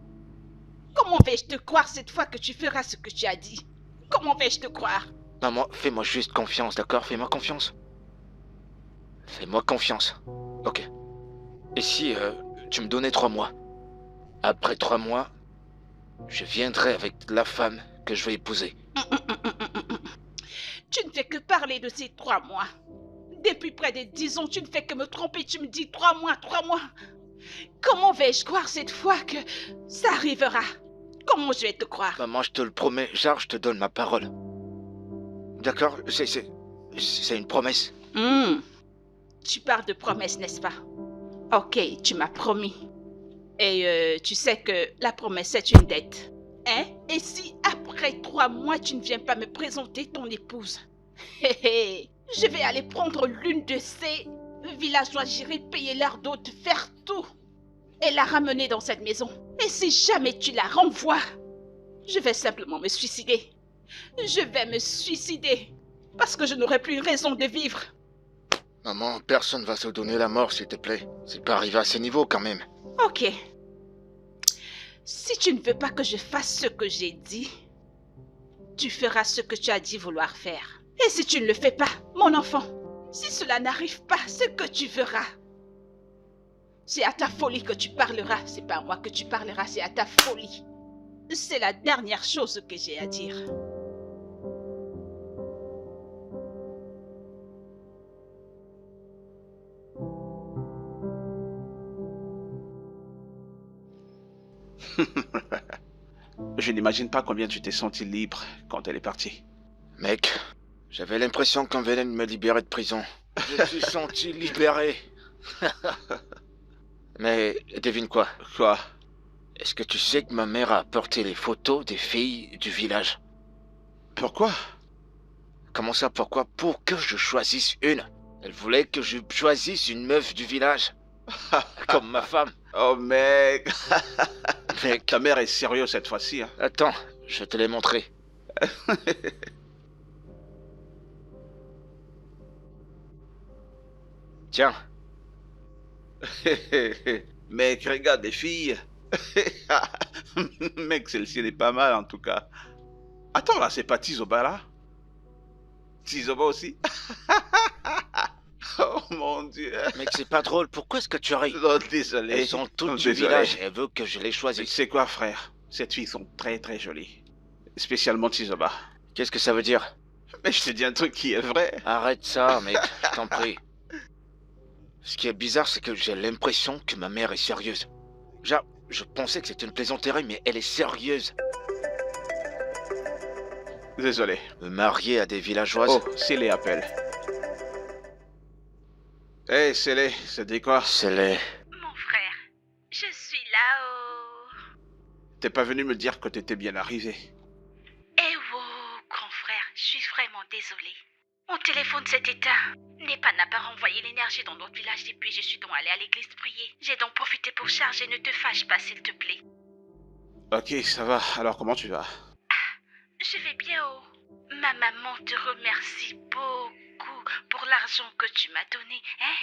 Comment vais-je te croire cette fois que tu feras ce que tu as dit? Comment vais-je te croire? Maman, fais-moi juste confiance, d'accord? Fais-moi confiance. Fais-moi confiance. Ok. Et si tu me donnais 3 mois? Après 3 mois, je viendrai avec la femme que je vais épouser. Tu ne fais que parler de ces 3 mois. Depuis près de 10 ans, tu ne fais que me tromper. Tu me dis 3 mois. Comment vais-je croire cette fois que ça arrivera? Comment je vais te croire? Maman, je te le promets, genre, je te donne ma parole. D'accord? C'est une promesse. Tu parles de promesse, n'est-ce pas? Ok, tu m'as promis. Et tu sais que la promesse, c'est une dette. Hein? Et si après 3 mois, tu ne viens pas me présenter ton épouse? Je vais aller prendre l'une de ces villageois, j'irai payer leur dot, faire tout et la ramener dans cette maison. Et si jamais tu la renvoies, je vais simplement me suicider. Je vais me suicider parce que je n'aurai plus raison de vivre. Maman, personne va se donner la mort, s'il te plaît. C'est pas arrivé à ce niveau, quand même. Ok. Si tu ne veux pas que je fasse ce que j'ai dit, tu feras ce que tu as dit vouloir faire. Et si tu ne le fais pas, mon enfant, si cela n'arrive pas, ce que tu verras, c'est à ta folie que tu parleras. C'est pas à moi que tu parleras, c'est à ta folie. C'est la dernière chose que j'ai à dire. Je n'imagine pas combien tu t'es senti libre quand elle est partie. Mec, j'avais l'impression qu'on venait de me libérer de prison. Je me suis senti libéré. Mais devine quoi? Quoi? Est-ce que tu sais que ma mère a apporté les photos des filles du village? Pourquoi? Comment ça, pourquoi? Pour que je choisisse une. Elle voulait que je choisisse une meuf du village. Comme ma femme. Oh mec. Mec, Ta mère est sérieuse cette fois-ci. Hein. attends, je vais te les montrer. Tiens, Mec, regarde les filles. Mec, celle-ci elle est pas mal en tout cas. Attends là, c'est pas Tizoba là? Tizoba aussi? Oh mon dieu. mec, c'est pas drôle. Pourquoi est-ce que tu ris? Non, désolé. Elles sont toutes Non, du désolé. village et elle veut que je les Mais tu choisisse. sais quoi, frère? Ces filles sont très très jolies. Spécialement Tizoba. Qu'est-ce que ça veut dire? Mais je te dis un truc qui est vrai. Arrête ça, mec, je t'en prie. Ce qui est bizarre, c'est que j'ai l'impression que ma mère est sérieuse. Genre, je pensais que c'était une plaisanterie, mais elle est sérieuse. Désolé. Me marier à des villageoises. Oh, Célé appelle. Hey, Célé, ça dit quoi? Célé. Mon frère, je suis là-haut. T'es pas venu me dire que t'étais bien arrivé. Eh oh, grand frère, je suis vraiment désolée. Mon téléphone s'est éteint. Nepa n'a pas renvoyé l'énergie dans notre village depuis je suis donc allée à l'église prier. J'ai donc profité pour charger, ne te fâche pas s'il te plaît. Ok, ça va. Alors comment tu vas? Je vais bien oh. Ma maman te remercie beaucoup pour l'argent que tu m'as donné, hein?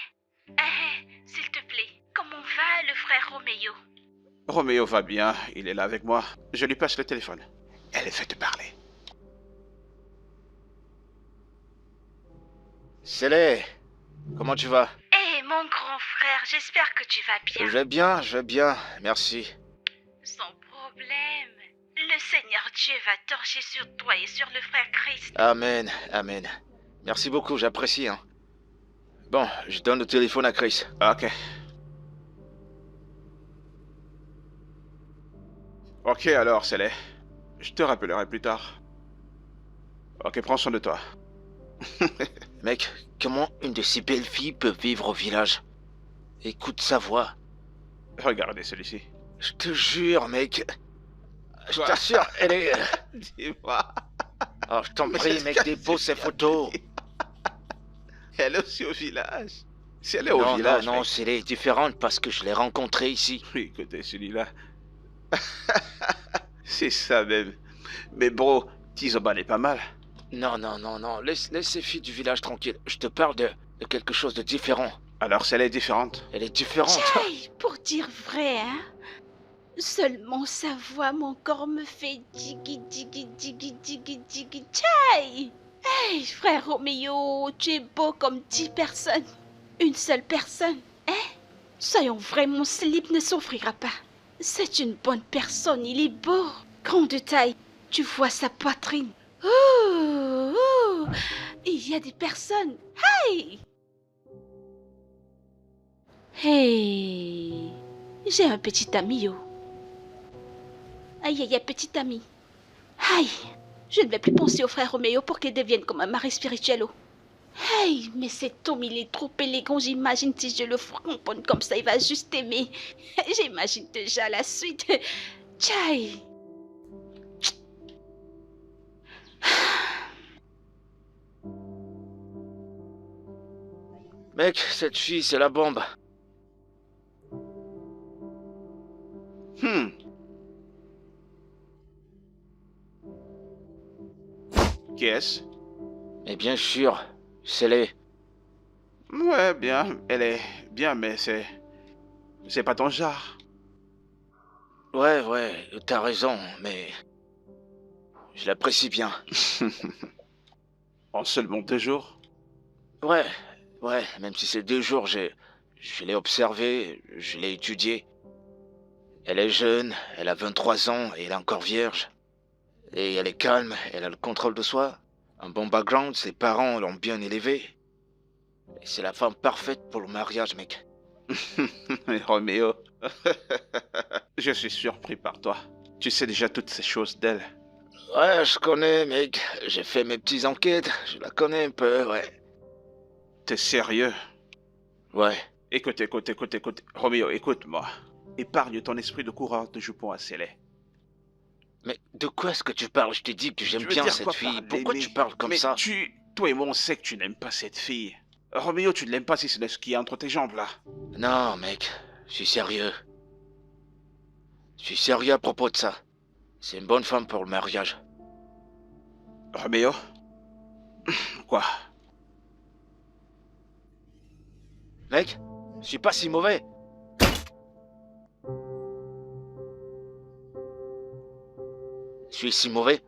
S'il te plaît, comment va le frère Roméo? Roméo va bien, il est là avec moi. Je lui passe le téléphone. Elle essaie de parler. Célé, comment tu vas? Mon grand frère, j'espère que tu vas bien. Je vais bien, merci. Sans problème. Le Seigneur Dieu va torcher sur toi et sur le frère Christ. Amen, amen. Merci beaucoup, j'apprécie. Hein. Bon, je donne le téléphone à Chris. Ok. Ok alors, Célé. Je te rappellerai plus tard. Ok, prends soin de toi. Mec, comment une de ces belles filles peut vivre au village? Écoute sa voix. Regardez celui-ci. Je te jure, mec. Je t'assure, elle est... Dis-moi. Oh, je t'en prie, mec, dépose ces photos. Elle est aussi au village. Si elle est au village... Non, elle est différente parce que je l'ai rencontrée ici. Oui, écoutez, celui-là... C'est ça même. Mais bro, Tizoban est pas mal. Non, laisse ces filles du village tranquilles. Je te parle de quelque chose de différent. Alors, celle est différente. Elle est différente. Hey, pour dire vrai, hein? Seulement sa voix, mon corps me fait digi digi digi digi digi tchai. Hey, frère Roméo, tu es beau comme 10 personnes. Une seule personne, hein? Soyons vrais, mon slip ne souffrira pas. C'est une bonne personne, il est beau. Grand de taille, tu vois sa poitrine. Il y a des personnes. Hey! Hey! J'ai un petit ami, oh. Aïe, aïe, aïe, petit ami. Aïe! Je ne vais plus penser au frère Roméo pour qu'il devienne comme un mari spirituel, oh. Hey! Mais cet homme, il est trop élégant. J'imagine si je le fronponne comme ça, il va juste aimer. J'imagine déjà la suite. Tchaï! Mec, cette fille, c'est la bombe. Qui est-ce? Mais bien sûr, Célé. Ouais, bien. Elle est bien, mais c'est pas ton genre. Ouais, t'as raison, mais... Je l'apprécie bien. En seulement 2 jours? Ouais, même si c'est 2 jours, je l'ai observée, je l'ai étudiée. Elle est jeune, elle a 23 ans et elle est encore vierge. Et elle est calme, elle a le contrôle de soi. Un bon background, ses parents l'ont bien élevée. Et c'est la femme parfaite pour le mariage, mec. Roméo, je suis surpris par toi. Tu sais déjà toutes ces choses d'elle. Ouais, je connais, mec. J'ai fait mes petites enquêtes, je la connais un peu, ouais. T'es sérieux? Ouais. Écoute. Roméo, écoute-moi. Épargne ton esprit de coureur de jupon à Célé. Mais de quoi est-ce que tu parles? Je t'ai dit que j'aime bien cette fille. Pourquoi tu parles comme ça? Toi et moi, on sait que tu n'aimes pas cette fille. Roméo, tu ne l'aimes pas si c'est ce qui est entre tes jambes, là. Non, mec. Je suis sérieux. Je suis sérieux à propos de ça. C'est une bonne femme pour le mariage. Roméo? Quoi? Mec, je suis pas si mauvais. Je suis si mauvais.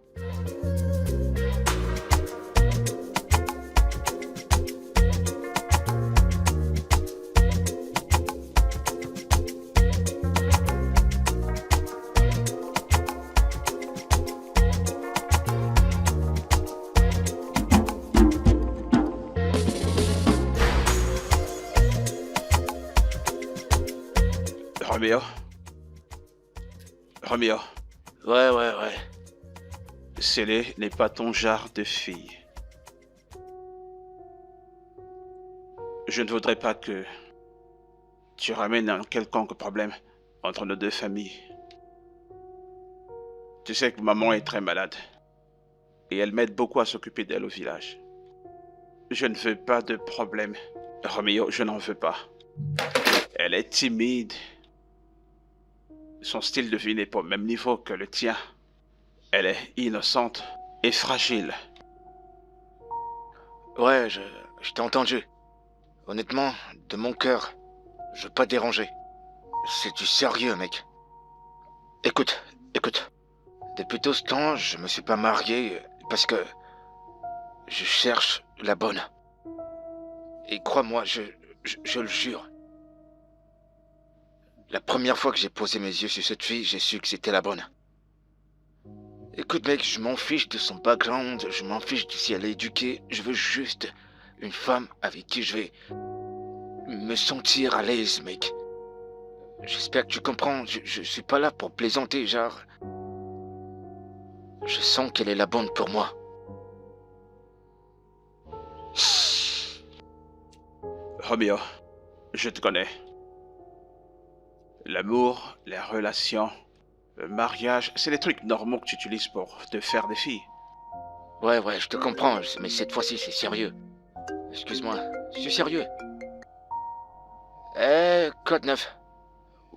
Roméo, Roméo, Ouais. Célé n'est pas ton genre de fille. Je ne voudrais pas que tu ramènes un quelconque problème entre nos deux familles. Tu sais que maman est très malade et elle m'aide beaucoup à s'occuper d'elle au village. Je ne veux pas de problème. Roméo, je n'en veux pas. Elle est timide. Son style de vie n'est pas au même niveau que le tien. Elle est innocente et fragile. Ouais, je t'ai entendu. Honnêtement, de mon cœur, je veux pas te déranger. C'est du sérieux, mec. Écoute. Depuis tout ce temps, je me suis pas marié parce que je cherche la bonne. Et crois-moi, je le jure. La première fois que j'ai posé mes yeux sur cette fille, j'ai su que c'était la bonne. Écoute mec, je m'en fiche de son background, je m'en fiche de si elle est éduquée, je veux juste une femme avec qui je vais me sentir à l'aise, mec. J'espère que tu comprends, je suis pas là pour plaisanter, genre... Je sens qu'elle est la bonne pour moi. Roméo, je te connais. L'amour, les relations, le mariage, c'est les trucs normaux que tu utilises pour te faire des filles. Ouais, je te comprends, mais cette fois-ci, c'est sérieux. Excuse-moi, je suis sérieux. Code 9.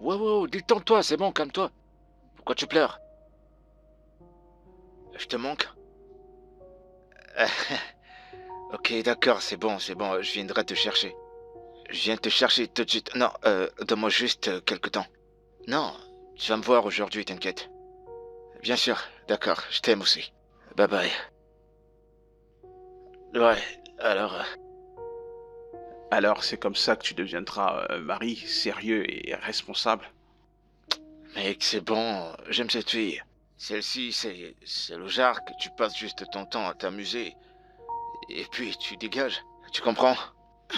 Wow, détends-toi, c'est bon, calme-toi. Pourquoi tu pleures? Je te manque? Ok, d'accord, c'est bon, je viendrai te chercher. Je viens te chercher tout de suite. Non, donne-moi juste quelque temps. Non, tu vas me voir aujourd'hui, t'inquiète. Bien sûr, d'accord, je t'aime aussi. Bye bye. Ouais, alors... Alors c'est comme ça que tu deviendras un mari sérieux et responsable. Mec, c'est bon, j'aime cette fille. Celle-ci, c'est le genre que tu passes juste ton temps à t'amuser. Et puis tu dégages, tu comprends?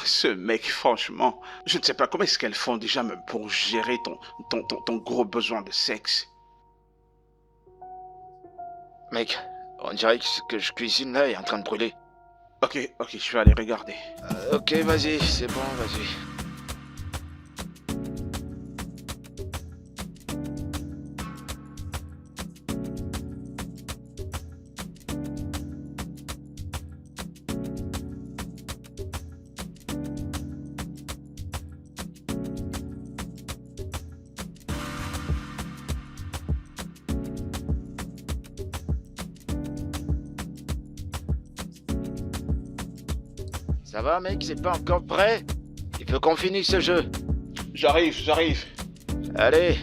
Ce mec, franchement, je ne sais pas comment est-ce qu'elles font déjà même pour gérer ton gros besoin de sexe. Mec, on dirait que ce que je cuisine là est en train de brûler. Ok, je vais aller regarder. Ok, vas-y, c'est bon, vas-y. Ça va, mec, c'est pas encore prêt? Il faut qu'on finisse ce jeu. J'arrive. Allez.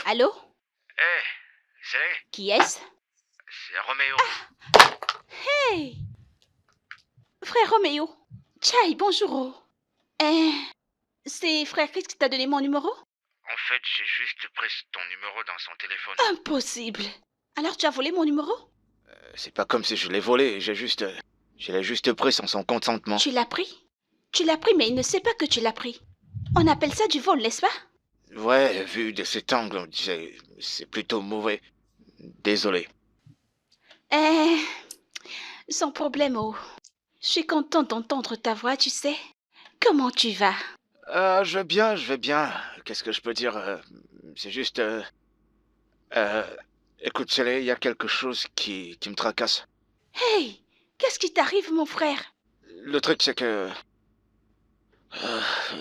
Allô? C'est Qui est-ce? Roméo. Hey! Frère Roméo. Tchai, bonjour. C'est frère Chris qui t'a donné mon numéro? En fait, j'ai juste pris ton numéro dans son téléphone. Impossible. Alors tu as volé mon numéro? C'est pas comme si je l'ai volé, je l'ai juste pris sans son consentement. Tu l'as pris? Tu l'as pris, mais il ne sait pas que tu l'as pris. On appelle ça du vol, n'est-ce pas? Ouais, vu de cet angle, c'est plutôt mauvais. Désolé. Sans problème, oh. Je suis contente d'entendre ta voix, tu sais. Comment tu vas? Je vais bien. Qu'est-ce que je peux dire? C'est juste... écoute, Célé, il y a quelque chose qui me tracasse. Hey! Qu'est-ce qui t'arrive, mon frère? Le truc, c'est que...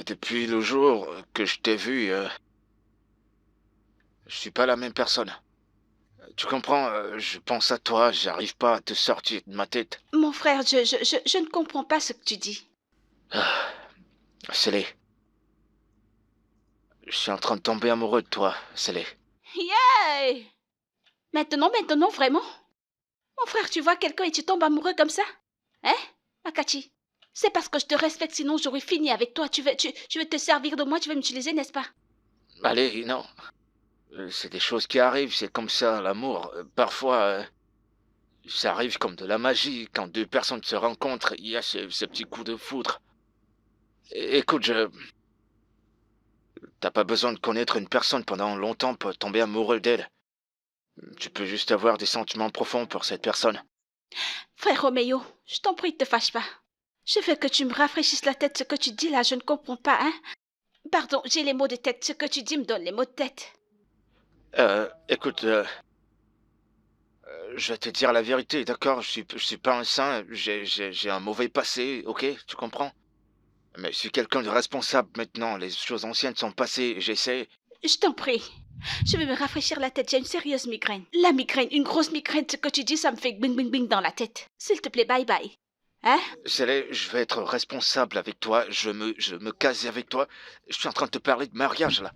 depuis le jour que je t'ai vu, je suis pas la même personne. Tu comprends, je pense à toi, j'arrive pas à te sortir de ma tête. Mon frère, je ne comprends pas ce que tu dis. Célé. Je suis en train de tomber amoureux de toi, Célé. Yeah! Maintenant, vraiment? Mon frère, tu vois quelqu'un et tu tombes amoureux comme ça? Hein, Akachi? C'est parce que je te respecte, sinon j'aurais fini avec toi. Tu veux te servir de moi, tu veux m'utiliser, n'est-ce pas? Allez, non. C'est des choses qui arrivent, c'est comme ça, l'amour. Parfois, ça arrive comme de la magie. Quand deux personnes se rencontrent, il y a ce petit coup de foudre. Écoute, t'as pas besoin de connaître une personne pendant longtemps pour tomber amoureux d'elle. Tu peux juste avoir des sentiments profonds pour cette personne. Frère Roméo, je t'en prie, ne te fâche pas. Je veux que tu me rafraîchisses la tête. Ce que tu dis là, je ne comprends pas, hein? Pardon, j'ai les mots de tête. Ce que tu dis me donne les mots de tête. Écoute, je vais te dire la vérité, d'accord? Je suis pas un saint, j'ai un mauvais passé, ok? Tu comprends? Mais je suis quelqu'un de responsable maintenant, les choses anciennes sont passées, j'essaie... Je t'en prie. Je vais me rafraîchir la tête, j'ai une sérieuse migraine. La migraine, une grosse migraine, ce que tu dis, ça me fait bing bing bing dans la tête. S'il te plaît, bye bye. Hein? Célé, je vais être responsable avec toi, je me case avec toi. Je suis en train de te parler de mariage, là.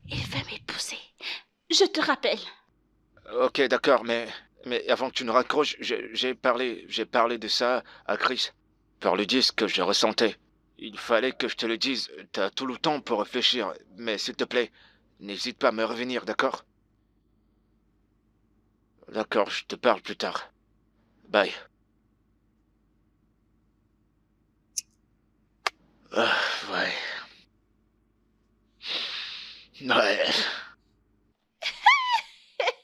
Il veut m'épouser. Je te rappelle. Ok, d'accord, mais avant que tu ne raccroches, j'ai parlé de ça à Chris. Pour lui dire ce que je ressentais. Il fallait que je te le dise, t'as tout le temps pour réfléchir, mais s'il te plaît, n'hésite pas à me revenir, d'accord? D'accord, je te parle plus tard. Bye. Ah, ouais. Ouais.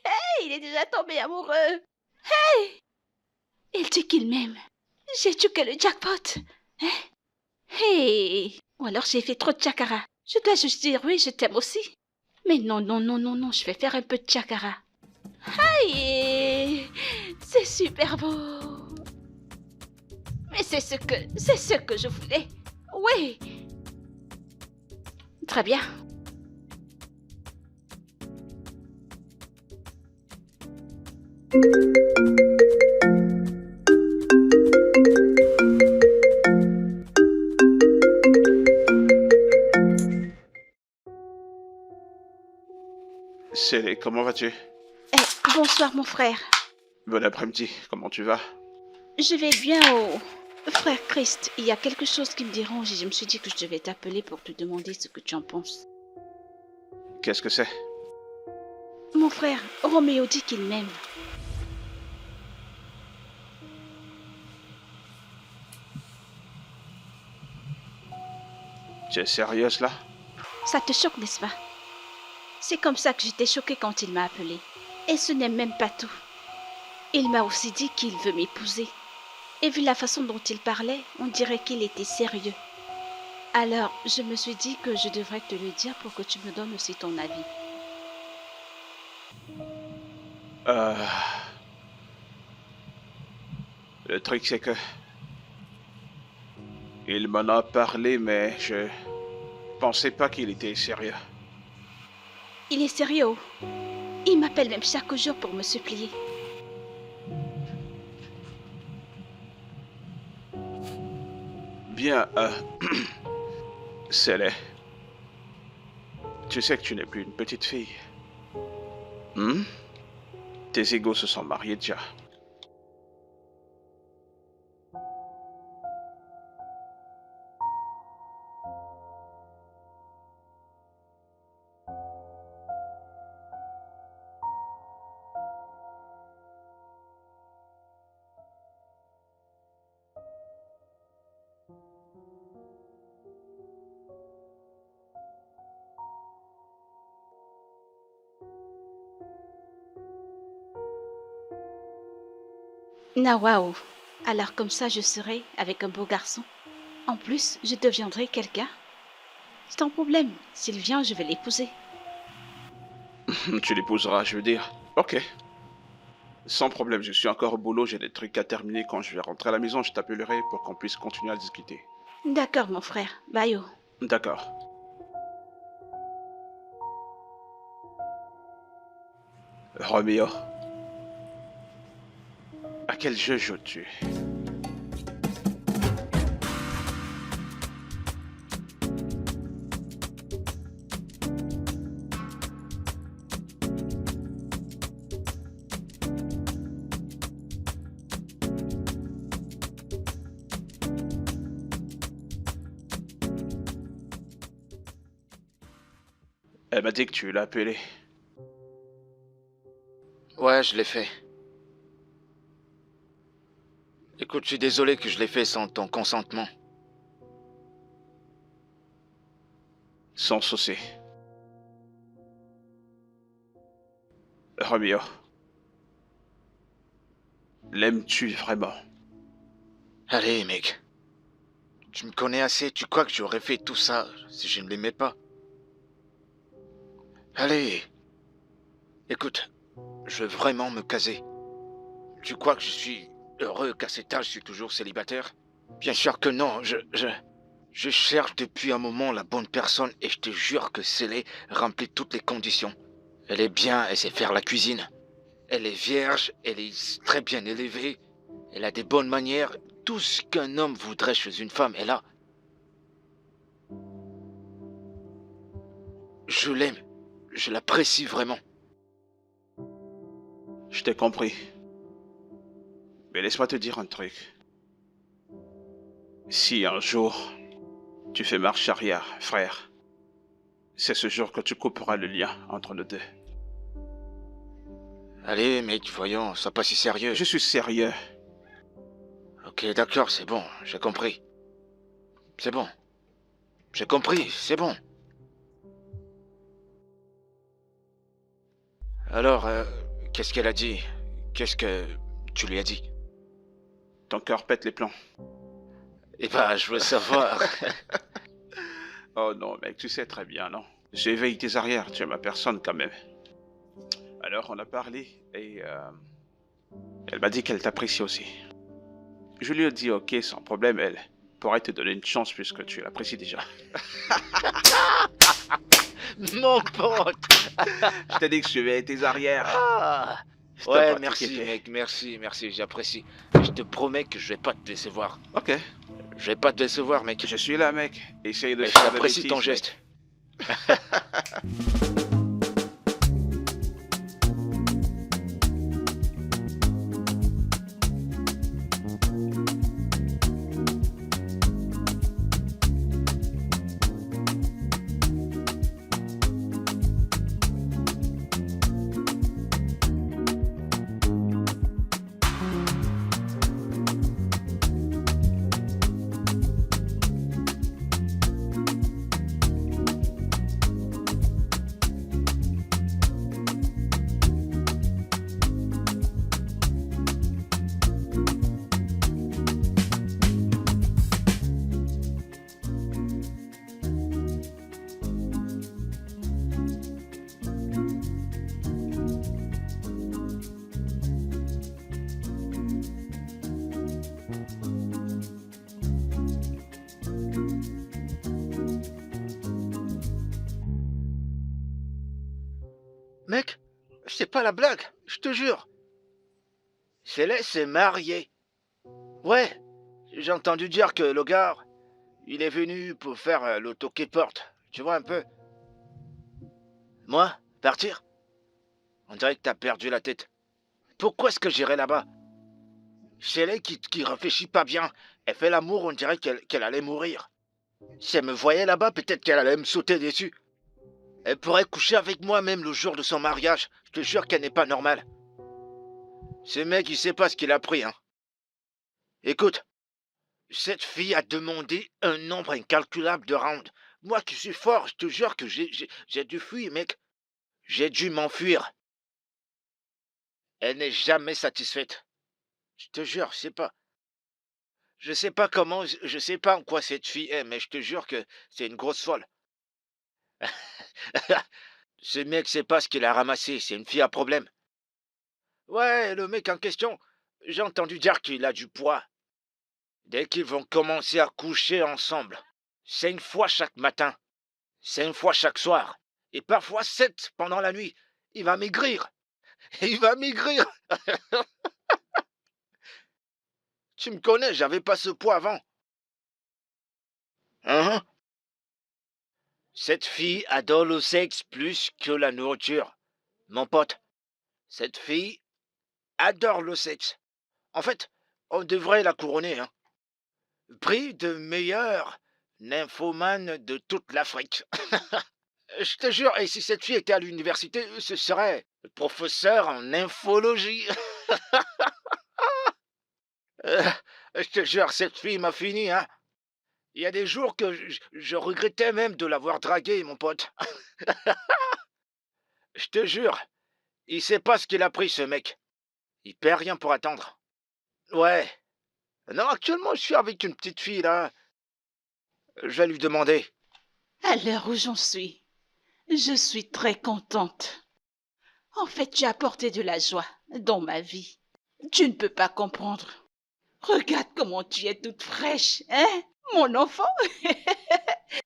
Hey, il est déjà tombé amoureux. Hey! Il dit qu'il m'aime. J'ai tué le jackpot. Hein? Hey! Ou alors j'ai fait trop de chakara. Je dois juste dire oui, je t'aime aussi. Mais non, non, non, non, non, je vais faire un peu de chakara. Aïe! C'est super beau. Mais c'est ce que je voulais. Oui. Très bien. Célé, comment vas-tu? Bonsoir mon frère. Bon après-midi, comment tu vas? Je vais bien frère Christ. Il y a quelque chose qui me dérange et je me suis dit que je devais t'appeler pour te demander ce que tu en penses. Qu'est-ce que c'est? Mon frère, Roméo dit qu'il m'aime. Tu es sérieuse là? Ça te choque, n'est-ce pas? C'est comme ça que j'étais choquée quand il m'a appelée. Et ce n'est même pas tout. Il m'a aussi dit qu'il veut m'épouser. Et vu la façon dont il parlait, on dirait qu'il était sérieux. Alors, je me suis dit que je devrais te le dire pour que tu me donnes aussi ton avis. Le truc c'est que... Il m'en a parlé, mais je pensais pas qu'il était sérieux. Il est sérieux. Il m'appelle même chaque jour pour me supplier. Bien, Célé. Tu sais que tu n'es plus une petite fille. Tes égaux se sont mariés déjà. Na waouh. Alors comme ça, je serai avec un beau garçon. En plus, je deviendrai quelqu'un. C'est un problème. S'il vient, je vais l'épouser. Tu l'épouseras, je veux dire. Ok. Sans problème, je suis encore au boulot, j'ai des trucs à terminer. Quand je vais rentrer à la maison, je t'appellerai pour qu'on puisse continuer à discuter. D'accord, mon frère. Bye. D'accord. Roméo. À quel jeu joues-tu? Elle m'a dit que tu l'as appelée. Ouais, je l'ai fait. Écoute, je suis désolé que je l'ai fait sans ton consentement. Sans souci. Romeo. L'aimes-tu vraiment? Allez, mec. Tu me connais assez, tu crois que j'aurais fait tout ça si je ne l'aimais pas? Allez. Écoute, je veux vraiment me caser. Tu crois que je suis heureux qu'à cet âge je suis toujours célibataire? Bien sûr que non, je cherche depuis un moment la bonne personne et je te jure que Célé remplit toutes les conditions. Elle est bien, elle sait faire la cuisine. Elle est vierge, elle est très bien élevée. Elle a des bonnes manières. Tout ce qu'un homme voudrait chez une femme est là. Je l'aime. Je l'apprécie vraiment. Je t'ai compris. Mais laisse-moi te dire un truc. Si un jour, tu fais marche arrière, frère, c'est ce jour que tu couperas le lien entre nous deux. Allez, mec, voyons, sois pas si sérieux. Je suis sérieux. Ok, d'accord, c'est bon, j'ai compris. C'est bon. J'ai compris, c'est bon. Alors, qu'est-ce qu'elle a dit? Qu'est-ce que tu lui as dit? Ton cœur pète les plombs. Eh ben, je veux savoir. Oh non, mec, tu sais très bien, non? J'éveille tes arrières, tu es ma personne quand même. Alors, on a parlé et elle m'a dit qu'elle t'apprécie aussi. Je lui ai dit ok, sans problème, elle pourrait te donner une chance puisque tu l'apprécies déjà. Mon pote. Je t'ai dit que je suivais tes arrières. Ah. Je t'ai Ouais, pas merci, t'inquiéter. mec, merci, j'apprécie. Je te promets que je vais pas te décevoir. Ok, Je vais pas te décevoir, mec. je suis là, mec. Essaye de Mais faire des j'apprécie ton bêtises, geste. Mec, c'est pas la blague, je te jure. Céleste s'est mariée. Ouais, j'ai entendu dire que le gars, il est venu pour faire le toqué porte. Tu vois un peu? Moi, partir? On dirait que t'as perdu la tête. Pourquoi est-ce que j'irai là-bas? Céleste qui réfléchit pas bien. Elle fait l'amour, on dirait qu'elle allait mourir. Si elle me voyait là-bas, peut-être qu'elle allait me sauter dessus. Elle pourrait coucher avec moi même le jour de son mariage. Je te jure qu'elle n'est pas normale. Ce mec, il sait pas ce qu'il a pris, hein. Écoute, cette fille a demandé un nombre incalculable de rounds. Moi qui suis fort, je te jure que j'ai dû fuir, mec. J'ai dû m'enfuir. Elle n'est jamais satisfaite. Je te jure, je sais pas. Je sais pas comment, je sais pas en quoi cette fille est, mais je te jure que c'est une grosse folle. Ce mec sait pas ce qu'il a ramassé, c'est une fille à problème. Ouais, le mec en question, j'ai entendu dire qu'il a du poids. Dès qu'ils vont commencer à coucher ensemble, 5 fois chaque matin, 5 fois chaque soir, et parfois 7 pendant la nuit, il va maigrir. Il va maigrir. Tu me connais, j'avais pas ce poids avant. Hein? Cette fille adore le sexe plus que la nourriture. Mon pote, cette fille adore le sexe. En fait, on devrait la couronner, hein. Prix de meilleure nymphomane de toute l'Afrique. Je te jure, et si cette fille était à l'université, ce serait le professeur en infologie. Euh, je te jure, cette fille m'a fini, hein. Il y a des jours que je regrettais même de l'avoir draguée, mon pote. Je te jure, il sait pas ce qu'il a pris, ce mec. Il perd rien pour attendre. Ouais. Non, actuellement, je suis avec une petite fille, là. Je vais lui demander. À l'heure où j'en suis, je suis très contente. En fait, tu as apporté de la joie dans ma vie. Tu ne peux pas comprendre. Regarde comment tu es toute fraîche, hein, mon enfant.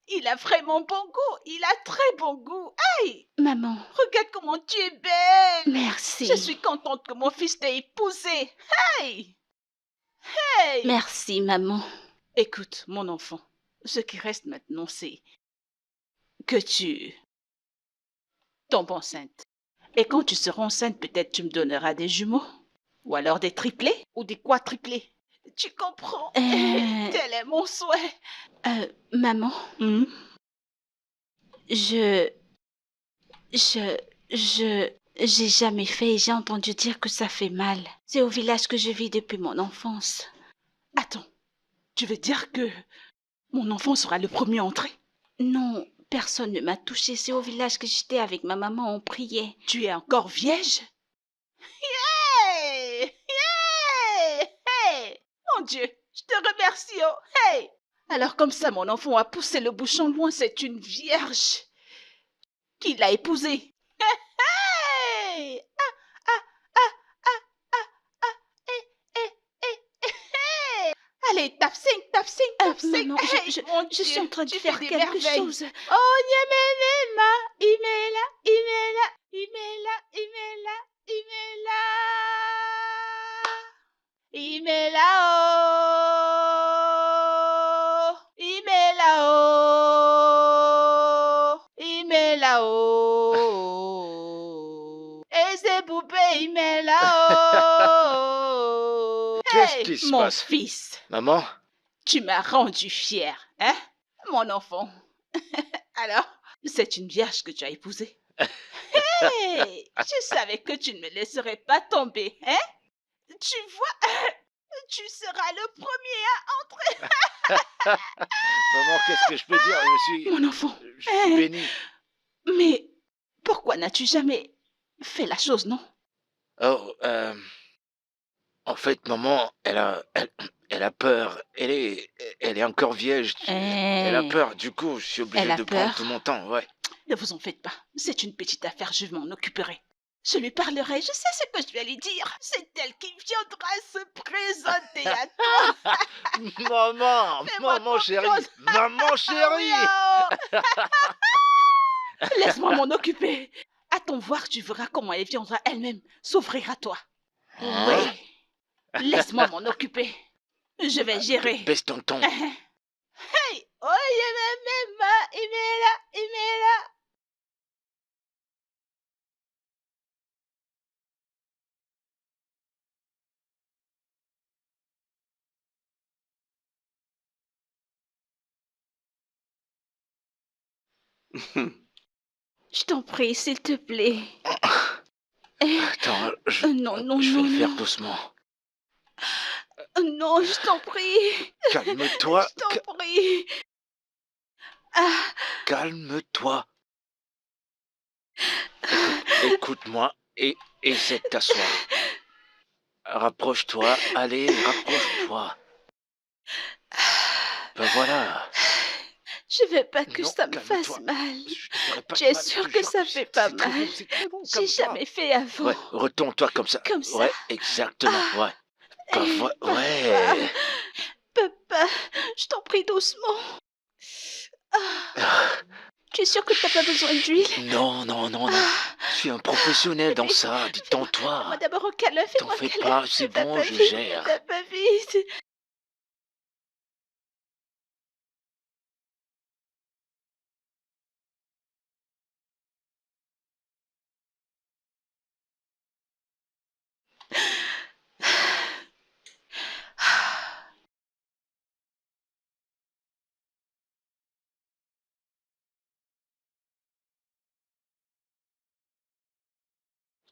Il a vraiment bon goût. Il a très bon goût. Aïe, Maman, regarde comment tu es belle. merci. Je suis contente que mon fils t'ait épousée. Hey, hey. Merci, maman. Écoute, mon enfant, ce qui reste maintenant, c'est que tu tombes enceinte. Et quand tu seras enceinte, peut-être tu me donneras des jumeaux. Ou alors des triplés ou des quadruplés. Tu comprends? Tel est mon souhait. Maman, Hmm? j'ai jamais fait et j'ai entendu dire que ça fait mal. C'est au village que je vis depuis mon enfance. Attends, tu veux dire que mon enfant sera le premier entré? Non, personne ne m'a touchée. C'est au village que j'étais avec ma maman, on priait. Tu es encore vierge? Hey! Hey! Hey! Mon Dieu, je te remercie, oh! Hey! Alors comme ça, mon enfant a poussé le bouchon loin, c'est une vierge qui l'a épousée. Hey! Ah, ah, ah, ah, ah, ah, hey! Allez, tape 5, tape 5, tape 5. Maman, Hey, mon je suis Dieu, en train de tu faire fais des quelque merveilles. chose. Oh, Niamelema, Imela, Imela, Imela, Imela, Imela. Imela, oh. Imela, oh. Imela, oh. Et c'est poupée, Imela, oh. Qu'est-ce Hey, qui se mon passe? fils. Maman? Tu m'as rendu fier, hein, mon enfant. Alors, c'est une vierge que tu as épousée. Hey, je savais que tu ne me laisserais pas tomber, hein? Tu vois, tu seras le premier à entrer. Maman, qu'est-ce que je peux dire? Mon enfant, Je suis béni. mais pourquoi n'as-tu jamais fait la chose, non? Oh, en fait, maman, elle a peur. Elle est encore vierge. Elle a peur. Du coup, je suis obligé Elle a de prendre peur. tout mon temps, ouais. Ne vous en faites pas, c'est une petite affaire, je m'en occuperai. Je lui parlerai, je sais ce que je vais lui dire. C'est elle qui viendra se présenter à toi. Maman, Fais-moi maman chérie, confiance. maman Oui, chérie. oh. Laisse-moi m'en occuper. Attends voir, tu verras comment elle viendra elle-même s'offrir à toi. Hein? Oui, laisse-moi m'en occuper. Je vais gérer. Baisse ton ton. Hey, oh, il est là, il est là. Je t'en prie, s'il te plaît. Attends, Non, non, je vais non, le faire non. doucement. Non, je t'en prie. Calme-toi. Je t'en prie. Ah, Calme-toi. Écoute-moi et essaie de t'asseoir. Rapproche-toi, allez, rapproche-toi. Ben voilà. je veux pas que Non, ça me calme-toi. fasse mal. Je te ferai pas Tu de es mal, je sûr te que jure ça fait pas c'est très mal? bon, c'est très bon, J'ai calme-toi. jamais fait avant. Ouais, retourne-toi comme ça. Comme ça? Ouais, exactement, ouais. Ben ouais. Papa, je t'en prie doucement. Ah, tu es sûr que t'as pas besoin d'huile? Non, non, non, non. Je suis un professionnel dans ça, détends-toi. Fais-moi d'abord un câlin, T'en fais-moi un fais câlin. pas, c'est T'as bon, pas je vite, gère. t'as pas vite.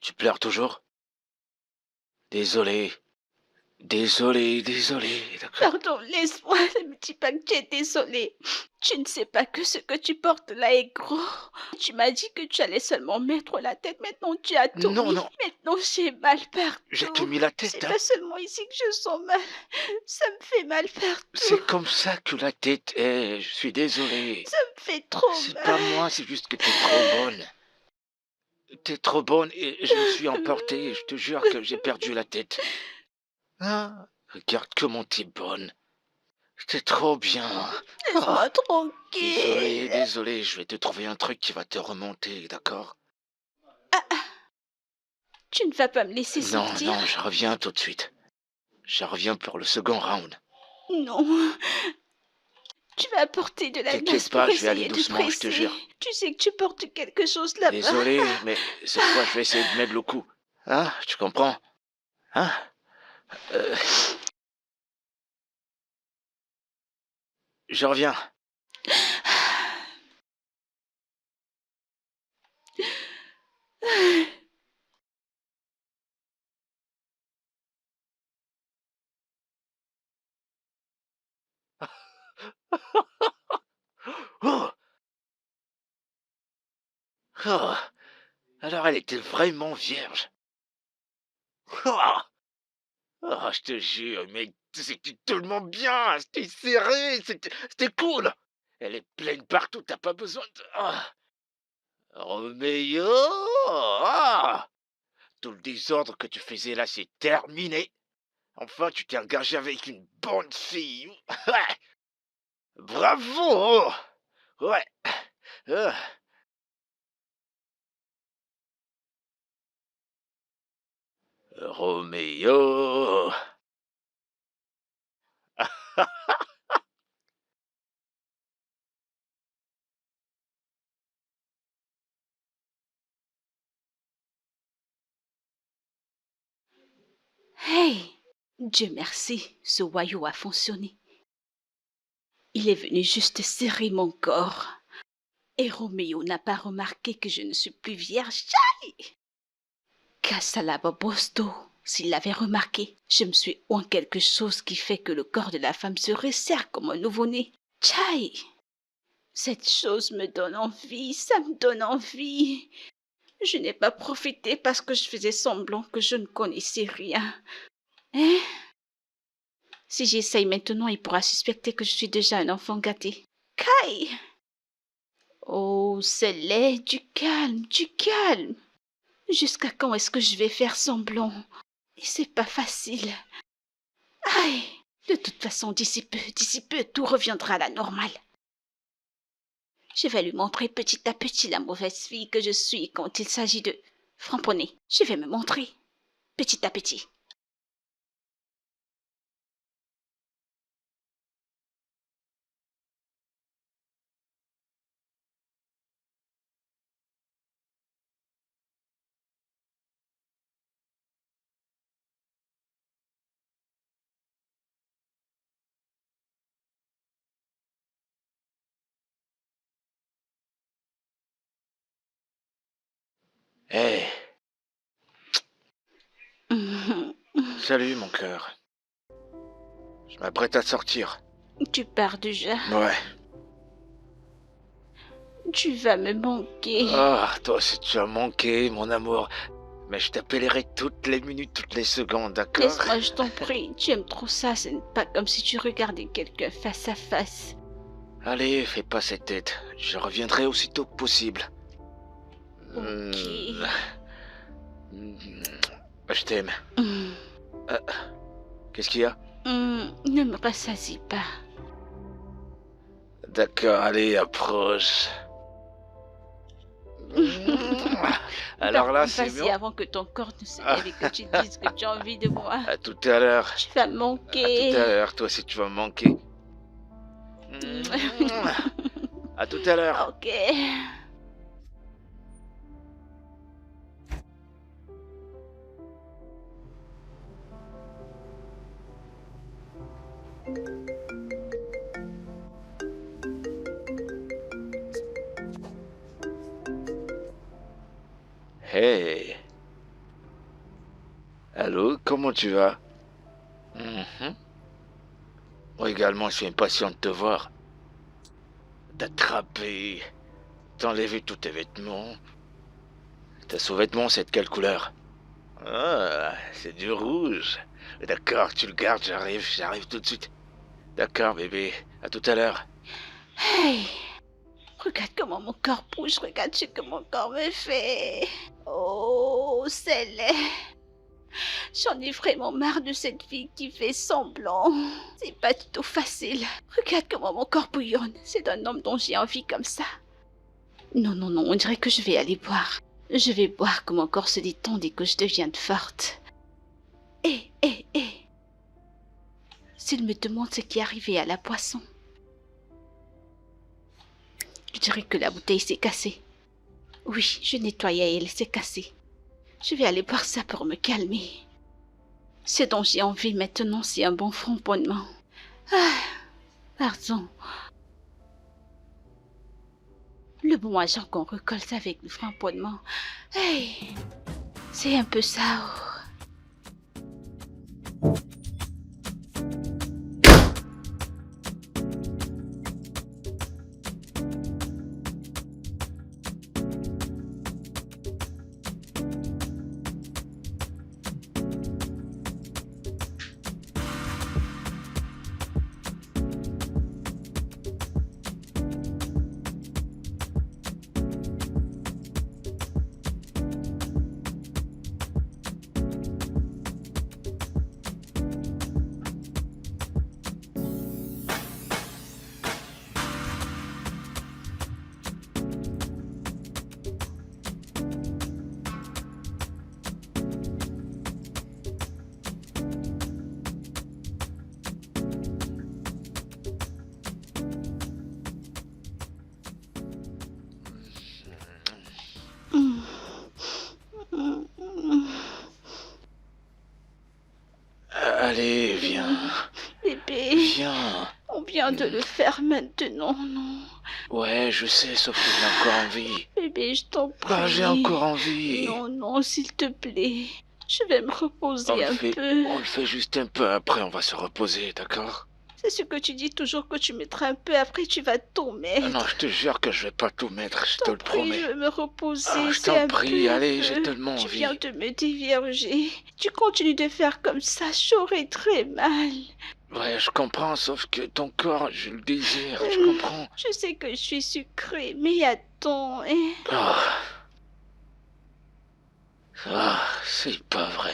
Tu pleures toujours? Désolé. Désolé, d'accord? Pardon, laisse-moi. Ne me dis pas que tu es désolée. Tu ne sais pas que ce que tu portes là est gros. Tu m'as dit que tu allais seulement mettre la tête. Maintenant, tu as tout Non, mis. non. Maintenant, j'ai mal partout. J'ai tout mis la tête, C'est hein. pas seulement ici que je sens mal. Ça me fait mal partout. C'est comme ça que la tête est. Je suis désolé. Ça me fait trop C'est mal. pas moi, c'est juste que t'es trop bonne. T'es trop bonne et je me suis emporté. Je te jure que j'ai perdu la tête. Ah, regarde comment t'es bonne. T'es trop bien. Laisse-moi tranquille. Désolé, je vais te trouver un truc qui va te remonter, d'accord? Tu ne vas pas me laisser sortir? Non, je reviens tout de suite. Je reviens pour le second round. Non. Tu vas apporter de la glace T'inquiète pour pas, je vais essayer aller de doucement, je te presser. jure. Tu sais que tu portes quelque chose là-bas. Désolé, mais cette fois, je vais essayer de mettre le coup. Hein? Tu comprends? Hein? Je reviens. Oh! Oh! Alors elle était vraiment vierge. Oh! Oh, je te jure, mais c'était tellement bien, c'était serré, c'était cool. Elle est pleine partout, t'as pas besoin de... Ah! Roméo! Ah! Tout le désordre que tu faisais là, c'est terminé. Enfin, tu t'es engagé avec une bonne fille. Ouais. Bravo! Ouais. Ah. Roméo! Hey! Dieu merci, ce voyou a fonctionné. Il est venu juste serrer mon corps. Et Roméo n'a pas remarqué que je ne suis plus vierge. Tchaï! Bosto, s'il l'avait remarqué, je me suis oint quelque chose qui fait que le corps de la femme se resserre comme un nouveau-né. Tchaï! Cette chose me donne envie, ça me donne envie. Je n'ai pas profité parce que je faisais semblant que je ne connaissais rien. Hein? Si j'essaye maintenant, il pourra suspecter que je suis déjà un enfant gâté. Kai! Oh, c'est laid, du calme, du calme. Jusqu'à quand est-ce que je vais faire semblant? Et c'est pas facile. Aïe! De toute façon, d'ici peu, tout reviendra à la normale. Je vais lui montrer petit à petit la mauvaise fille que je suis quand il s'agit de framponner. Je vais me montrer petit à petit. Hey, salut mon cœur. Je m'apprête à sortir. Tu pars déjà. Ouais. Tu vas me manquer. Ah, toi aussi tu as manqué, mon amour. Mais je t'appellerai toutes les minutes, toutes les secondes, d'accord? Laisse-moi, je t'en prie. Tu aimes trop ça. Ce n'est pas comme si tu regardais quelqu'un face à face. Allez, fais pas cette tête. Je reviendrai aussitôt que possible. Ok. Je t'aime. Qu'est-ce qu'il y a? Ne me rassasie pas. D'accord, allez, approche. Alors là, c'est Vas-y bon. avant que ton corps ne se lève et que tu dises que tu as envie de moi. À tout à l'heure. Tu vas me À manquer. tout à l'heure, toi aussi tu vas me manquer. À tout à l'heure. Ok. Hey, comment tu vas? Moi également, je suis impatient de te voir. T'attraper, t'enlever tous tes vêtements. Tes sous-vêtements, c'est de quelle couleur? Ah, c'est du rouge. D'accord, tu le gardes, j'arrive tout de suite. D'accord, bébé, à tout à l'heure. Hey, regarde comment mon corps bouge, regarde ce que mon corps me fait. Oh, c'est laid. J'en ai vraiment marre de cette fille qui fait semblant. C'est pas du tout facile. Regarde comment mon corps bouillonne. C'est d'un homme dont j'ai envie comme ça. Non, non, non, on dirait que je vais aller boire. Je vais boire que mon corps se détende et que je devienne forte. Hé. S'il me demande ce qui est arrivé à la boisson, je dirais que la bouteille s'est cassée. Oui, je nettoyais et elle s'est cassée. Je vais aller boire ça pour me calmer. Ce dont j'ai envie maintenant, c'est un bon framponnement. Ah, pardon. Le bon agent qu'on recolle avec le framponnement. Hey, c'est un peu ça. Allez, viens. Bébé, Viens. on vient de le faire maintenant, non? Ouais, je sais, sauf que j'ai encore envie. Bébé, je t'en prie. Bah, j'ai encore envie. Non, non, s'il te plaît. Je vais me reposer un peu. On le fait juste un peu, après on va se reposer, d'accord? C'est ce que tu dis toujours que tu mettras un peu, après tu vas tout mettre. Non, je te jure que je vais pas tout mettre, je te le Je t'en prie, promets. je vais me reposer. Je c'est un t'en prie, peu, allez, un j'ai peu. tellement Tu envie. viens de me dévierger. Tu continues de faire comme ça, j'aurai très mal. Ouais, je comprends, sauf que ton corps, je le désire, tu comprends? Je sais que je suis sucrée, mais attends, hein. C'est pas vrai.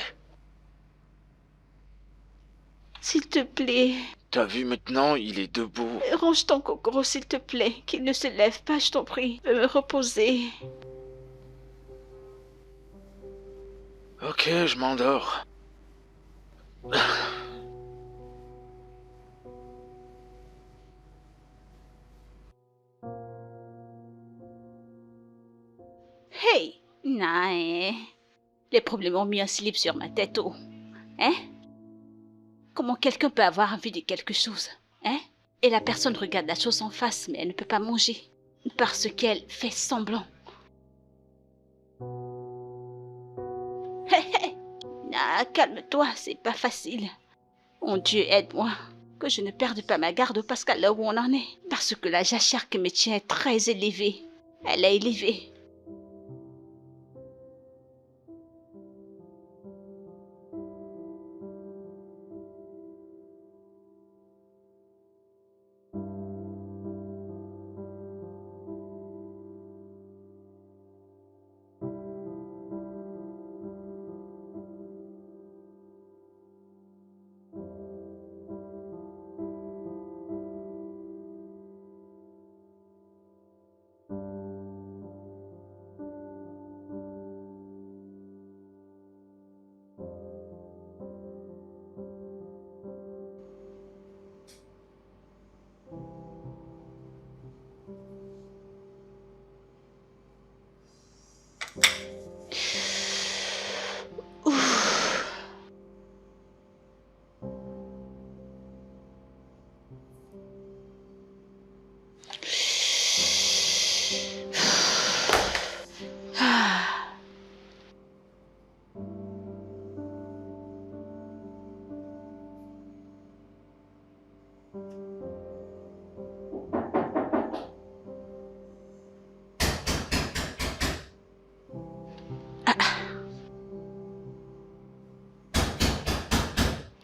S'il te plaît, T'as vu maintenant, il est debout. range ton cocoro, s'il te plaît. Qu'il ne se lève pas, je t'en prie. Je vais me reposer. Ok, je m'endors. Hey! Non, hein. Les problèmes ont mis un slip sur ma tête, oh. Hein? Comment quelqu'un peut avoir envie de quelque chose? Hein? Et la personne regarde la chose en face, mais elle ne peut pas manger. Parce qu'elle fait semblant. Hé, hé! Non, calme-toi, c'est pas facile. Mon Dieu, aide-moi. Que je ne perde pas ma garde parce qu'à l'heure où on en est. Parce que la jachère qui me tient est très élevée. Elle est élevée.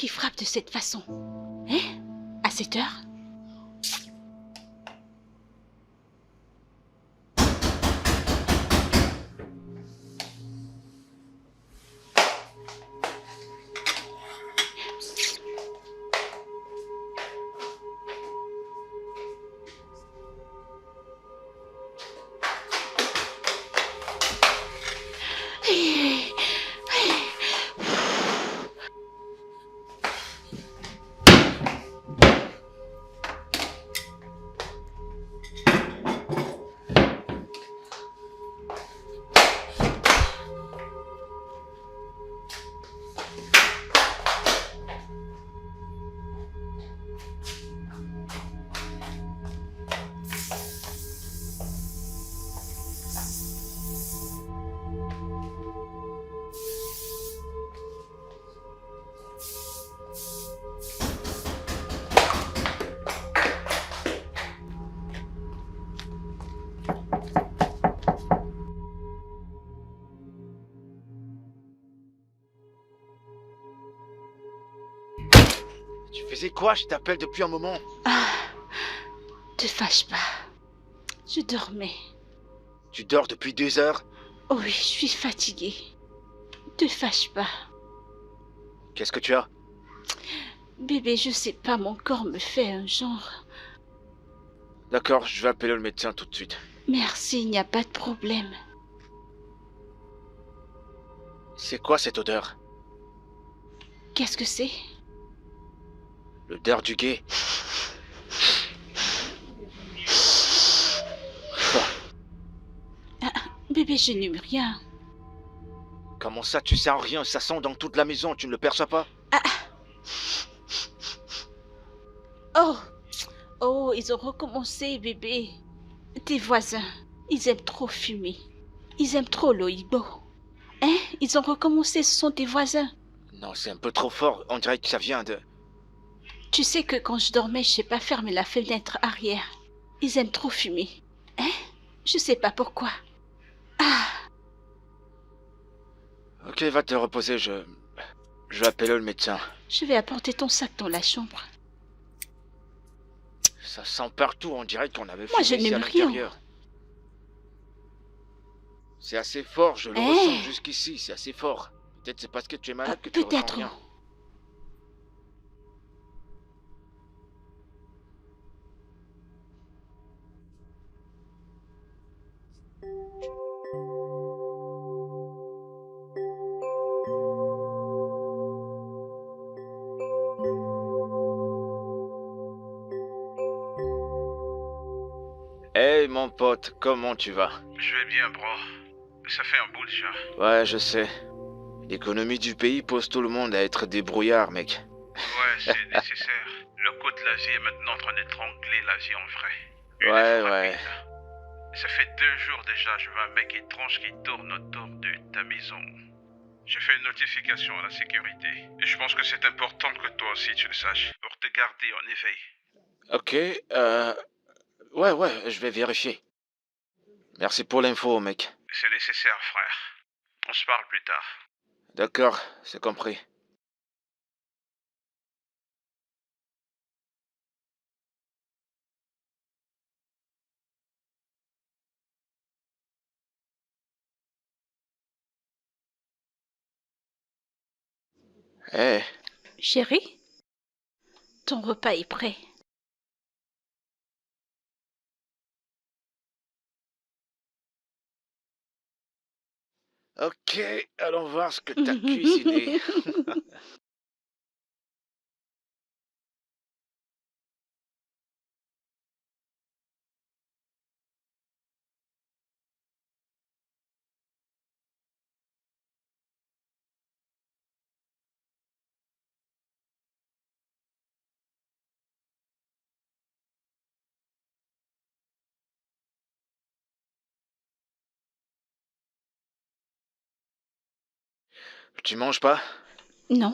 qui frappe de cette façon? Hein? À cette heure? Tu faisais quoi? Je t'appelle depuis un moment. Ah, te fâche pas. Je dormais. Tu dors depuis 2 heures? Oh oui, je suis fatiguée. Te fâche pas. Qu'est-ce que tu as? Bébé, je sais pas, mon corps me fait un genre. D'accord, je vais appeler le médecin tout de suite. Merci, il n'y a pas de problème. C'est quoi cette odeur? Qu'est-ce que c'est? L'odeur du gay. Bébé, je n'aime rien. Comment ça, tu sens rien? Ça sent dans toute la maison, tu ne le perçois pas? Oh, oh, ils ont recommencé, bébé. Tes voisins, ils aiment trop fumer. Ils aiment trop l'oïbo. Hein? Ils ont recommencé, ce sont tes voisins. Non, c'est un peu trop fort. On dirait que ça vient de... Tu sais que quand je dormais, je sais pas fermer la fenêtre arrière. Ils aiment trop fumer. Hein? Je sais pas pourquoi. Ah, Ok, va te reposer, je vais appeler le médecin. je vais apporter ton sac dans la chambre. Ça sent partout, on dirait qu'on avait Moi, fumé je ici à n'aime rien. l'intérieur. C'est assez fort, je le Hein? ressens jusqu'ici, c'est assez fort. Peut-être c'est parce que tu es malade que tu ressens Peut-être. rien. Hey mon pote, comment tu vas? Je vais bien, bro. Ça fait un bout déjà. Ouais, je sais. L'économie du pays pousse tout le monde à être débrouillard, mec. Ouais, c'est nécessaire. Le coût de l'Asie est maintenant en train d'étrangler l'Asie en vrai. Ouais. Ça fait 2 jours déjà, je vois un mec étrange qui tourne autour de ta maison. J'ai fait une notification à la sécurité. Et je pense que c'est important que toi aussi tu le saches, pour te garder en éveil. Ok, ouais, je vais vérifier. Merci pour l'info, mec. C'est nécessaire, frère. On se parle plus tard. D'accord, c'est compris. Eh, Chérie, ton repas est prêt. ok, allons voir ce que t'as cuisiné. Tu manges pas? Non.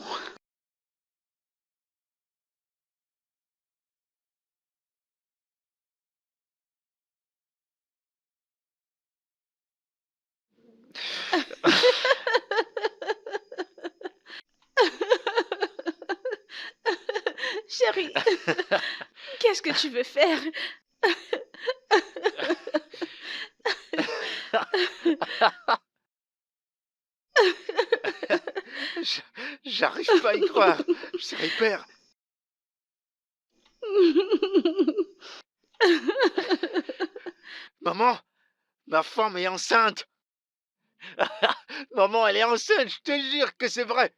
Chérie, qu'est-ce que tu veux faire? J'arrive pas à y croire. C'est hyper. Maman, ma femme est enceinte. Maman, elle est enceinte, je te jure que c'est vrai.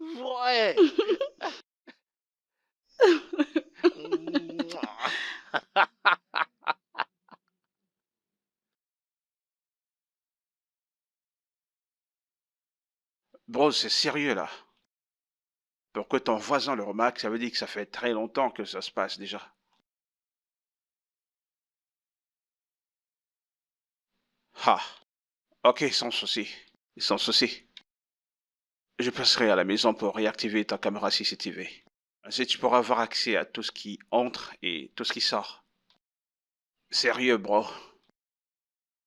Ouais. Bro, c'est sérieux là. Pour que ton voisin le remarque, ça veut dire que ça fait très longtemps que ça se passe déjà. Ah, ok, sans souci. Sans souci. Je passerai à la maison pour réactiver ta caméra CCTV. Ainsi, tu pourras avoir accès à tout ce qui entre et tout ce qui sort. Sérieux, bro.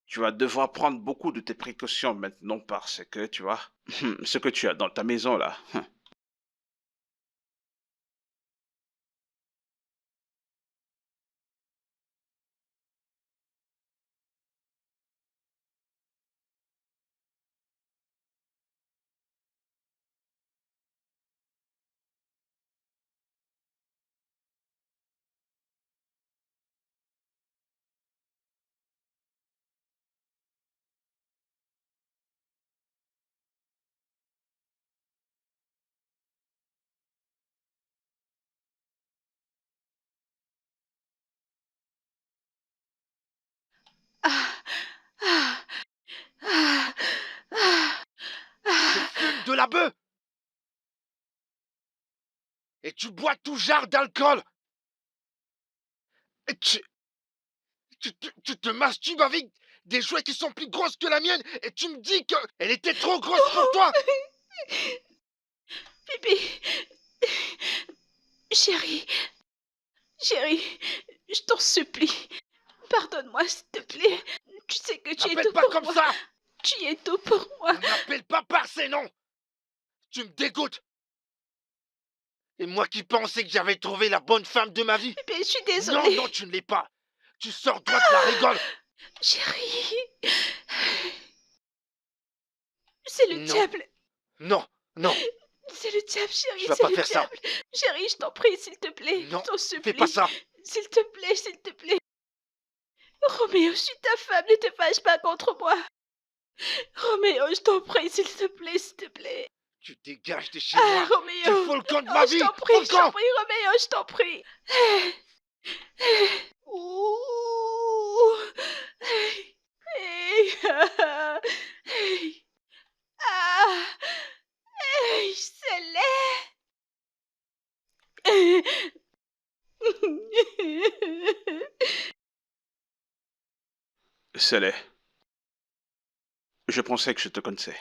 Tu vas devoir prendre beaucoup de tes précautions maintenant parce que, tu vois, ce que tu as dans ta maison là. Ah, ah, ah, ah, Tu ah. fumes de la bœuf. Et tu bois tout genre d'alcool. Et tu te masturbes avec des jouets qui sont plus grosses que la mienne. Et tu me dis qu'elle était trop grosse pour toi. Bébé, chérie, chérie, je t'en supplie. Pardonne-moi, s'il te plaît. Tu sais que tu es M'appelle tout pas pour comme moi. ça. Tu es tout pour moi. Ne m'appelle pas par ces noms. Tu me dégoûtes. Et moi qui pensais que j'avais trouvé la bonne femme de ma vie. Bébé, je suis désolée. Non, tu ne l'es pas. Tu sors droit de la rigole. Chérie, c'est le Non. diable. Non. C'est le diable, chérie. Tu vas c'est pas le faire ça. diable. Chérie, je t'en prie, s'il te plaît. Non, Je t'en supplie. fais pas ça. S'il te plaît, s'il te plaît. Roméo, je suis ta femme, ne te fâche pas contre moi. Roméo, je t'en prie, s'il te plaît, s'il te plaît. Tu dégages de chez Ah, moi. Roméo. Tu fous le camp de ma vie. Je t'en prie, Fous le camp. Roméo, je t'en prie. Ouh. Hey. Hey. Hey. Ah. Hey, c'est laid. Célé, je pensais que je te connaissais.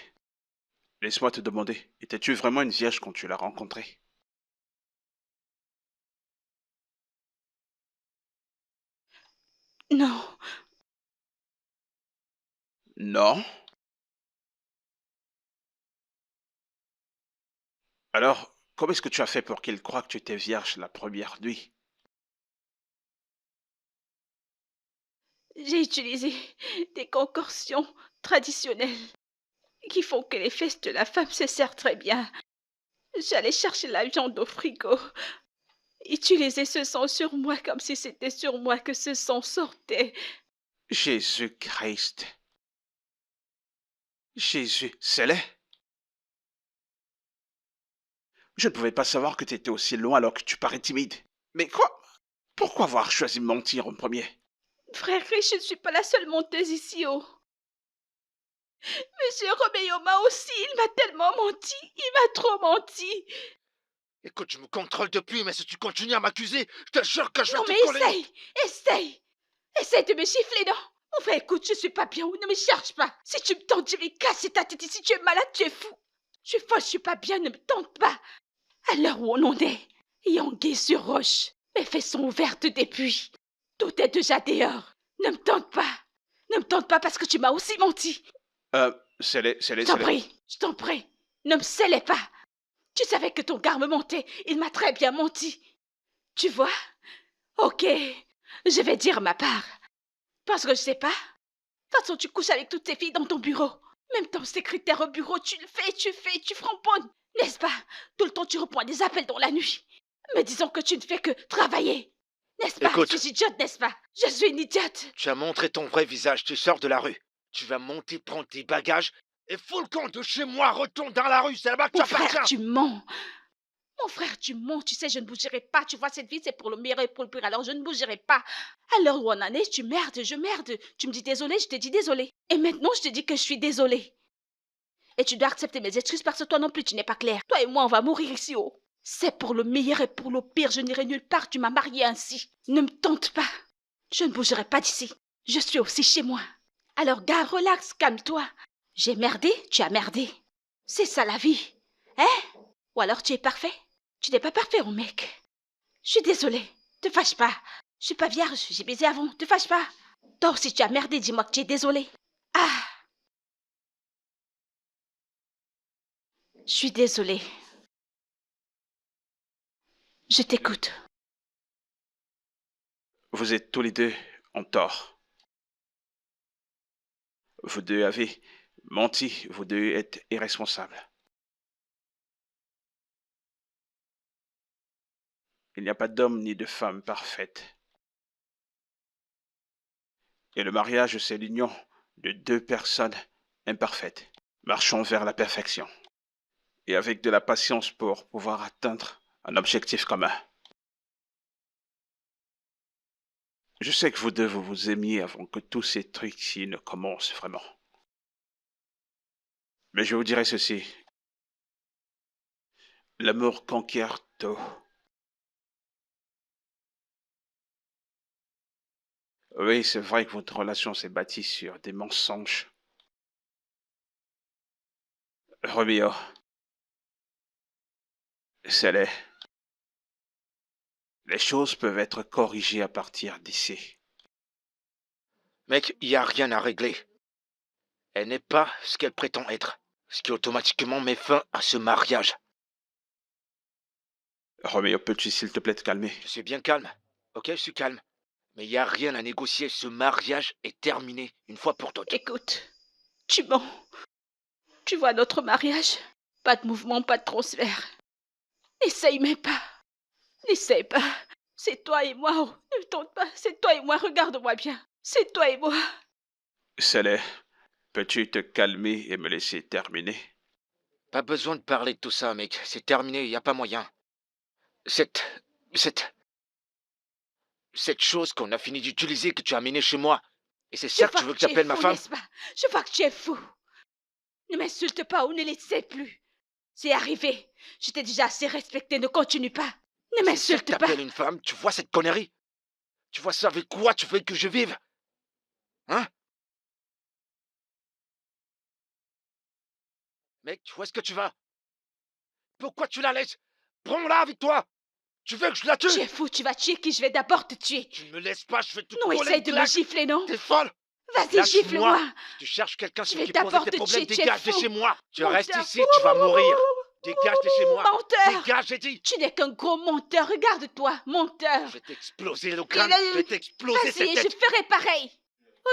Laisse-moi te demander, étais-tu vraiment une vierge quand tu l'as rencontrée? Non. Non? Alors, comment est-ce que tu as fait pour qu'il croie que tu étais vierge la première nuit? J'ai utilisé des concoctions traditionnelles qui font que les fesses de la femme se serrent très bien. J'allais chercher la viande au frigo, utiliser ce sang sur moi comme si c'était sur moi que ce sang sortait. Jésus-Christ. Jésus, Célé? Je ne pouvais pas savoir que tu étais aussi loin alors que tu parais timide. Mais quoi? Pourquoi avoir choisi de mentir en premier? Frère Rich, je ne suis pas la seule menteuse ici, oh. Monsieur Roméo m'a aussi, il m'a tellement menti, il m'a trop menti. Écoute, je me contrôle depuis, mais si tu continues à m'accuser, je te jure que je vais Non te mais coller. essaye de me siffler, non? Enfin écoute, je suis pas bien, ne me cherche pas. Si tu me tentes, je vais casser ta tête. Si tu es malade, tu es fou. Je suis folle, je suis pas bien, ne me tente pas. À l'heure où on en est, Yangué sur roche, mes fesses sont ouvertes depuis. Tout est déjà dehors. Ne me tente pas. Ne me tente pas parce que tu m'as aussi menti. Célé, Je t'en prie, ne me scellez pas. Tu savais que ton gars me mentait. Il m'a très bien menti. Tu vois? Ok, je vais dire ma part. Parce que je sais pas. De toute façon, tu couches avec toutes ces filles dans ton bureau. Même ton secrétaire au bureau, tu le fais, tu framponnes. N'est-ce pas? Tout le temps, tu reprends des appels dans la nuit. Me disant que tu ne fais que travailler. N'est-ce pas? Écoute. Je suis idiote, n'est-ce pas? Je suis une idiote. Tu as montré ton vrai visage, tu sors de la rue. Tu vas monter, prendre tes bagages et fous le camp de chez moi, retourne dans la rue, c'est là-bas que tu Mon frère, appartiens. tu mens. Mon frère, tu mens. Tu sais, je ne bougerai pas. Tu vois, cette vie, c'est pour le meilleur et pour le pire. Alors, je ne bougerai pas. À l'heure où on en est, tu merdes, je merde. Tu me dis désolé, je te dis désolé. Et maintenant, je te dis que je suis désolée. Et tu dois accepter mes excuses parce que toi non plus, tu n'es pas clair. Toi et moi, on va mourir ici haut. C'est pour le meilleur et pour le pire. Je n'irai nulle part. Tu m'as mariée ainsi. Ne me tente pas. Je ne bougerai pas d'ici. Je suis aussi chez moi. Alors, gars, relax, calme-toi. J'ai merdé, tu as merdé. C'est ça la vie. Hein? Ou alors tu es parfait? Tu n'es pas parfait, mon mec. Je suis désolée. Te fâche pas. Je suis pas vierge. J'ai baisé avant. Te fâche pas. Toi aussi, tu as merdé. Dis-moi que tu es désolée. Ah! Je suis désolée. Je t'écoute. Vous êtes tous les deux en tort. Vous deux avez menti, vous deux êtes irresponsables. Il n'y a pas d'homme ni de femme parfaite. Et le mariage, c'est l'union de deux personnes imparfaites, marchant vers la perfection. Et avec de la patience pour pouvoir atteindre un objectif commun. Je sais que vous deux, vous vous aimiez avant que tous ces trucs-ci ne commencent vraiment. Mais je vous dirai ceci. L'amour conquiert tout. Oui, c'est vrai que votre relation s'est bâtie sur des mensonges. Romeo, c'est laid. Les choses peuvent être corrigées à partir d'ici. Mec, il n'y a rien à régler. Elle n'est pas ce qu'elle prétend être, ce qui automatiquement met fin à ce mariage. Romeo, peux-tu s'il te plaît te calmer? Je suis bien calme, ok, je suis calme. Mais il n'y a rien à négocier, ce mariage est terminé une fois pour toutes. Écoute, tu mens. Tu vois notre mariage? Pas de mouvement, pas de transfert. N'essaye même pas. N'essaye pas. C'est toi et moi. Oh, ne me tente pas. C'est toi et moi. Regarde-moi bien. C'est toi et moi. C'est laid. Peux-tu te calmer et me laisser terminer? Pas besoin de parler de tout ça, mec. C'est terminé, il n'y a pas moyen. Cette chose qu'on a fini d'utiliser, que tu as amenée chez moi. Et c'est ça que tu veux que j'appelle ma femme? N'est-ce pas? Je vois que tu es fou. Ne m'insulte pas ou ne l'essaie plus. C'est arrivé. Je t'ai déjà assez respecté. Ne continue pas. Ne m'insulte pas. T'appelles une femme, tu vois cette connerie? Tu vois ça avec quoi tu veux que je vive? Hein? Mec, où est-ce que tu vas? Pourquoi tu la laisses? Prends-la avec toi! Tu veux que je la tue? Tu es fou, tu vas tuer qui? Je vais d'abord te tuer. Tu ne me laisses pas, je vais te Non, coller essaye une de me claque. gifler, non? T'es folle! Vas-y, Lâche-moi. gifle-moi. Tu cherches quelqu'un Je sur vais qui poser d'abord tes te problèmes, tuer, tu es dégage de fou. chez moi! Tu Menteur. restes ici, tu vas mourir! Dégage de chez moi! Menteur. Dégage, j'ai dit! Tu n'es qu'un gros menteur. Regarde-toi, menteur. Je vais t'exploser le crâne! Il a- Je vais t'exploser cette Vas-y, tête! je ferai pareil.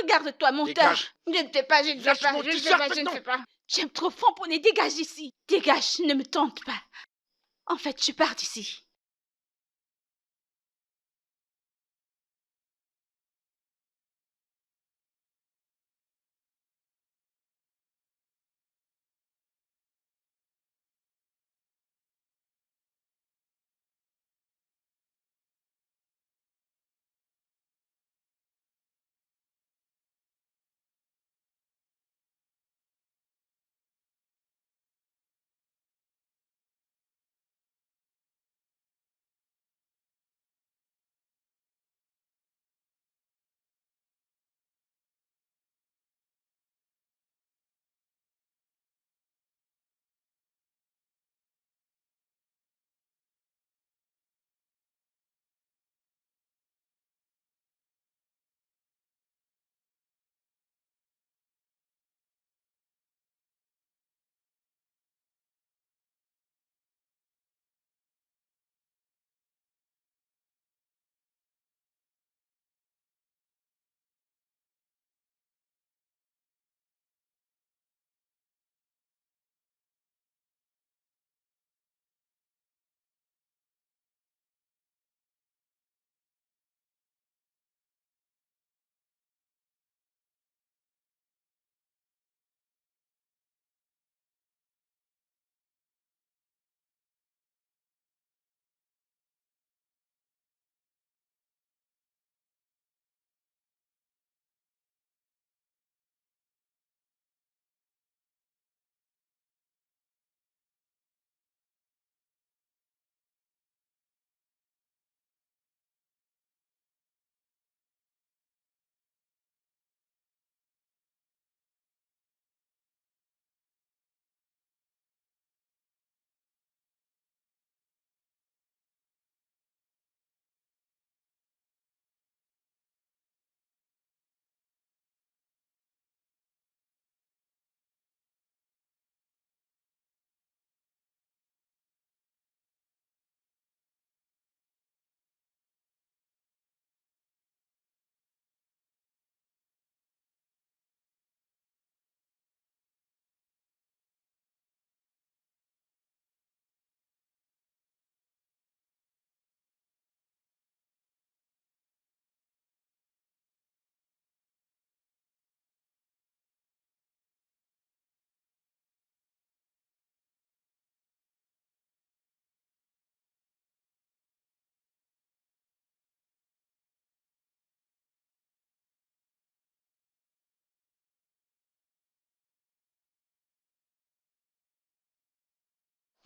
Regarde-toi, menteur. Dégage. Je ne fais pas, je ne fais Lâche pas, mon je ne fais t-shirt pas, je ne maintenant. fais pas. J'aime trop framponner, dégage d'ici. Dégage, ne me tente pas. En fait, je pars d'ici.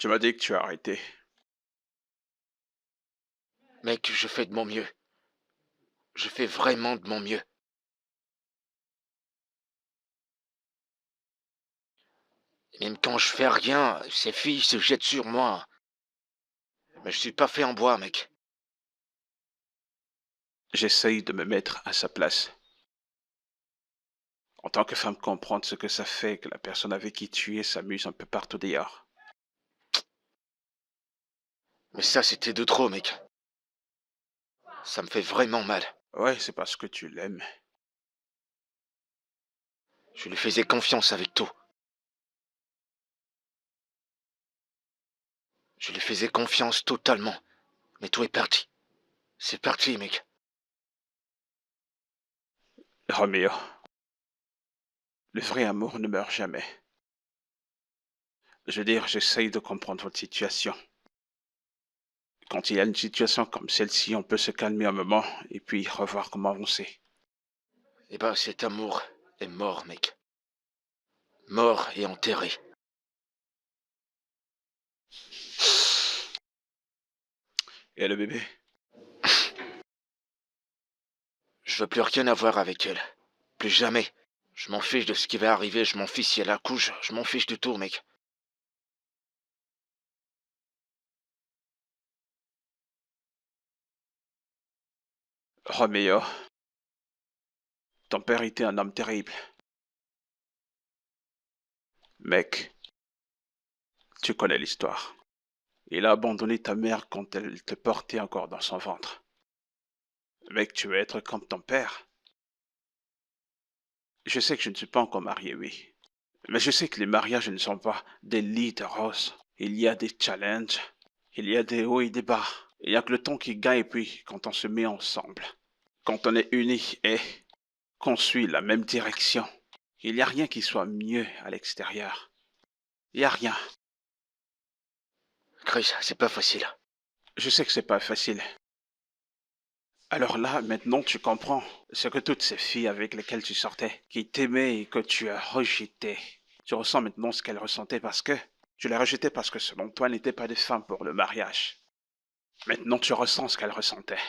Tu m'as dit que tu as arrêté. Mec, je fais de mon mieux. Je fais vraiment de mon mieux. Même quand je fais rien, ces filles se jettent sur moi. Mais je suis pas fait en bois, mec. J'essaye de me mettre à sa place. En tant que femme, comprendre ce que ça fait que la personne avec qui tu es s'amuse un peu partout dehors. Mais ça, c'était de trop, mec. Ça me fait vraiment mal. Ouais, c'est parce que tu l'aimes. Je lui faisais confiance avec tout. Je lui faisais confiance totalement. Mais tout est parti. C'est parti, mec. Roméo, le vrai amour ne meurt jamais. Je veux dire, j'essaye de comprendre votre situation. Quand il y a une situation comme celle-ci, on peut se calmer un moment et puis revoir comment avancer. Eh ben, cet amour est mort, mec. Mort et enterré. Et le bébé? Je veux plus rien avoir avec elle. Plus jamais. Je m'en fiche de ce qui va arriver, je m'en fiche si elle accouche, je m'en fiche de tout, mec. Roméo, ton père était un homme terrible. Mec, tu connais l'histoire. Il a abandonné ta mère quand elle te portait encore dans son ventre. Mec, tu veux être comme ton père? Je sais que je ne suis pas encore marié, oui. Mais je sais que les mariages ne sont pas des lits de roses. Il y a des challenges. Il y a des hauts et des bas. Il n'y a que le temps qui gagne et puis quand on se met ensemble. Quand on est unis et qu'on suit la même direction. Il n'y a rien qui soit mieux à l'extérieur. Il n'y a rien. Chris, c'est pas facile. Je sais que c'est pas facile. Alors là, maintenant, tu comprends ce que toutes ces filles avec lesquelles tu sortais, qui t'aimaient et que tu as rejetées. Tu ressens maintenant ce qu'elles ressentaient parce que tu les rejetais parce que selon toi, n'étaient pas des femmes pour le mariage. Maintenant, tu ressens ce qu'elles ressentaient.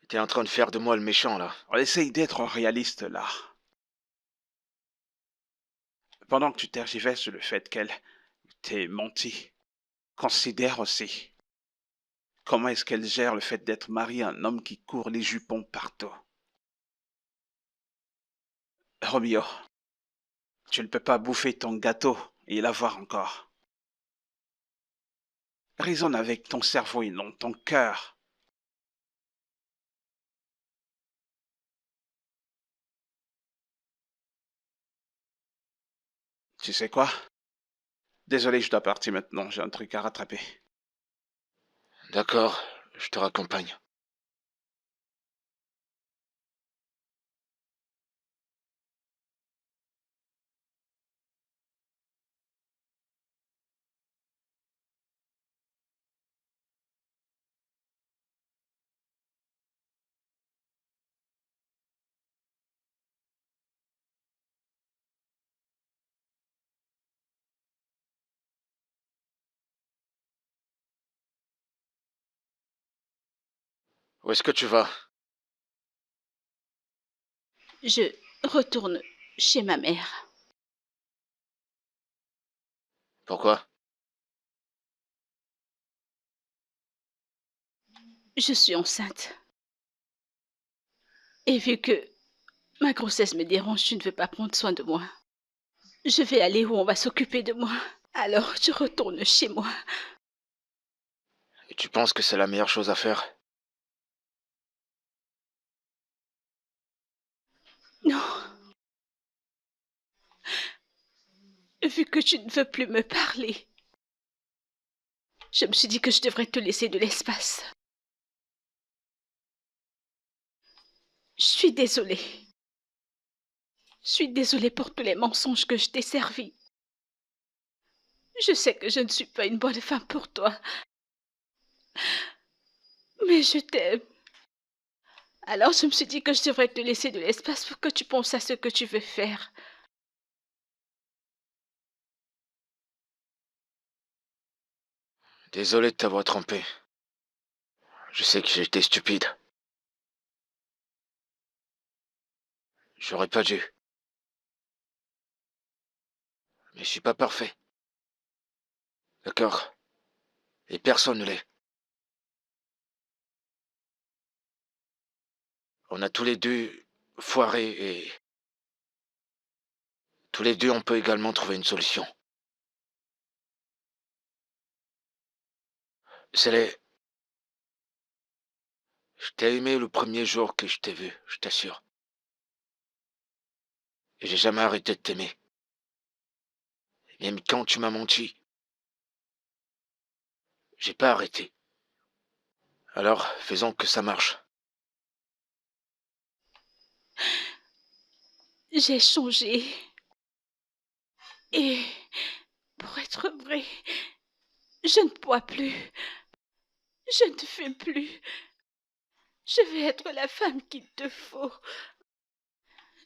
T'es en train de faire de moi le méchant, là. On essaye d'être réaliste là. Pendant que tu tergiverses sur le fait qu'elle t'ait menti, considère aussi comment est-ce qu'elle gère le fait d'être mariée à un homme qui court les jupons partout. Roméo, tu ne peux pas bouffer ton gâteau et l'avoir encore. Raisonne avec ton cerveau et non ton cœur. Tu sais quoi? Désolé, je dois partir maintenant, j'ai un truc à rattraper. D'accord, je te raccompagne. Où est-ce que tu vas? Je retourne chez ma mère. Pourquoi? Je suis enceinte. Et vu que ma grossesse me dérange, tu ne veux pas prendre soin de moi. Je vais aller où on va s'occuper de moi. Alors je retourne chez moi. Et tu penses que c'est la meilleure chose à faire? Non. Vu que tu ne veux plus me parler, je me suis dit que je devrais te laisser de l'espace. Je suis désolée. Je suis désolée pour tous les mensonges que je t'ai servis. Je sais que je ne suis pas une bonne femme pour toi. Mais je t'aime. Alors je me suis dit que je devrais te laisser de l'espace pour que tu penses à ce que tu veux faire. Désolé de t'avoir trompé. Je sais que j'ai été stupide. J'aurais pas dû. Mais je suis pas parfait. D'accord? Et personne ne l'est. On a tous les deux foiré et... tous les deux, on peut également trouver une solution. Je t'ai aimé le premier jour que je t'ai vu, je t'assure. Et j'ai jamais arrêté de t'aimer. Même quand tu m'as menti, j'ai pas arrêté. Alors, faisons que ça marche. J'ai changé. Et pour être vrai, je ne bois plus. Je ne fume plus. Je vais être la femme qu'il te faut.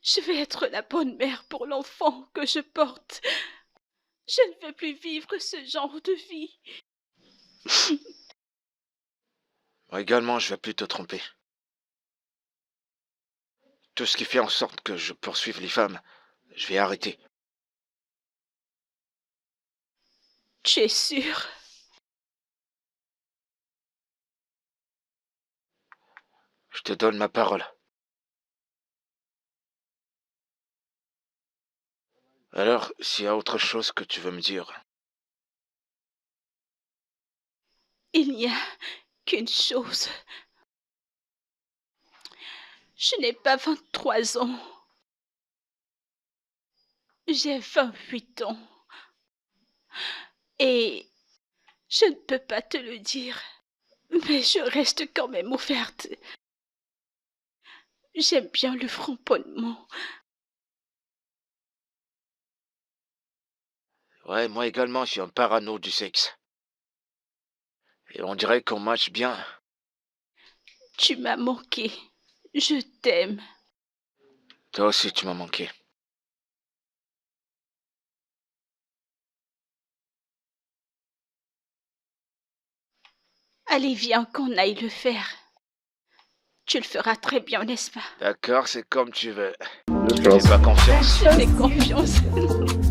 Je vais être la bonne mère pour l'enfant que je porte. Je ne veux plus vivre ce genre de vie. Moi également, je vais plus te tromper. Tout ce qui fait en sorte que je poursuive les femmes, je vais arrêter. Tu es sûr? Je te donne ma parole. Alors, s'il y a autre chose que tu veux me dire... Il n'y a qu'une chose. Je n'ai pas 23 ans. J'ai 28 ans. Et je ne peux pas te le dire, mais je reste quand même ouverte. J'aime bien le framponnement. Ouais, moi également, je suis un parano du sexe. Et on dirait qu'on match bien. Tu m'as manqué. Je t'aime. Toi aussi, tu m'as manqué. Allez, viens qu'on aille le faire. Tu le feras très bien, n'est-ce pas? D'accord, c'est comme tu veux. Confiance. J'ai pas confiance. Je fais confiance.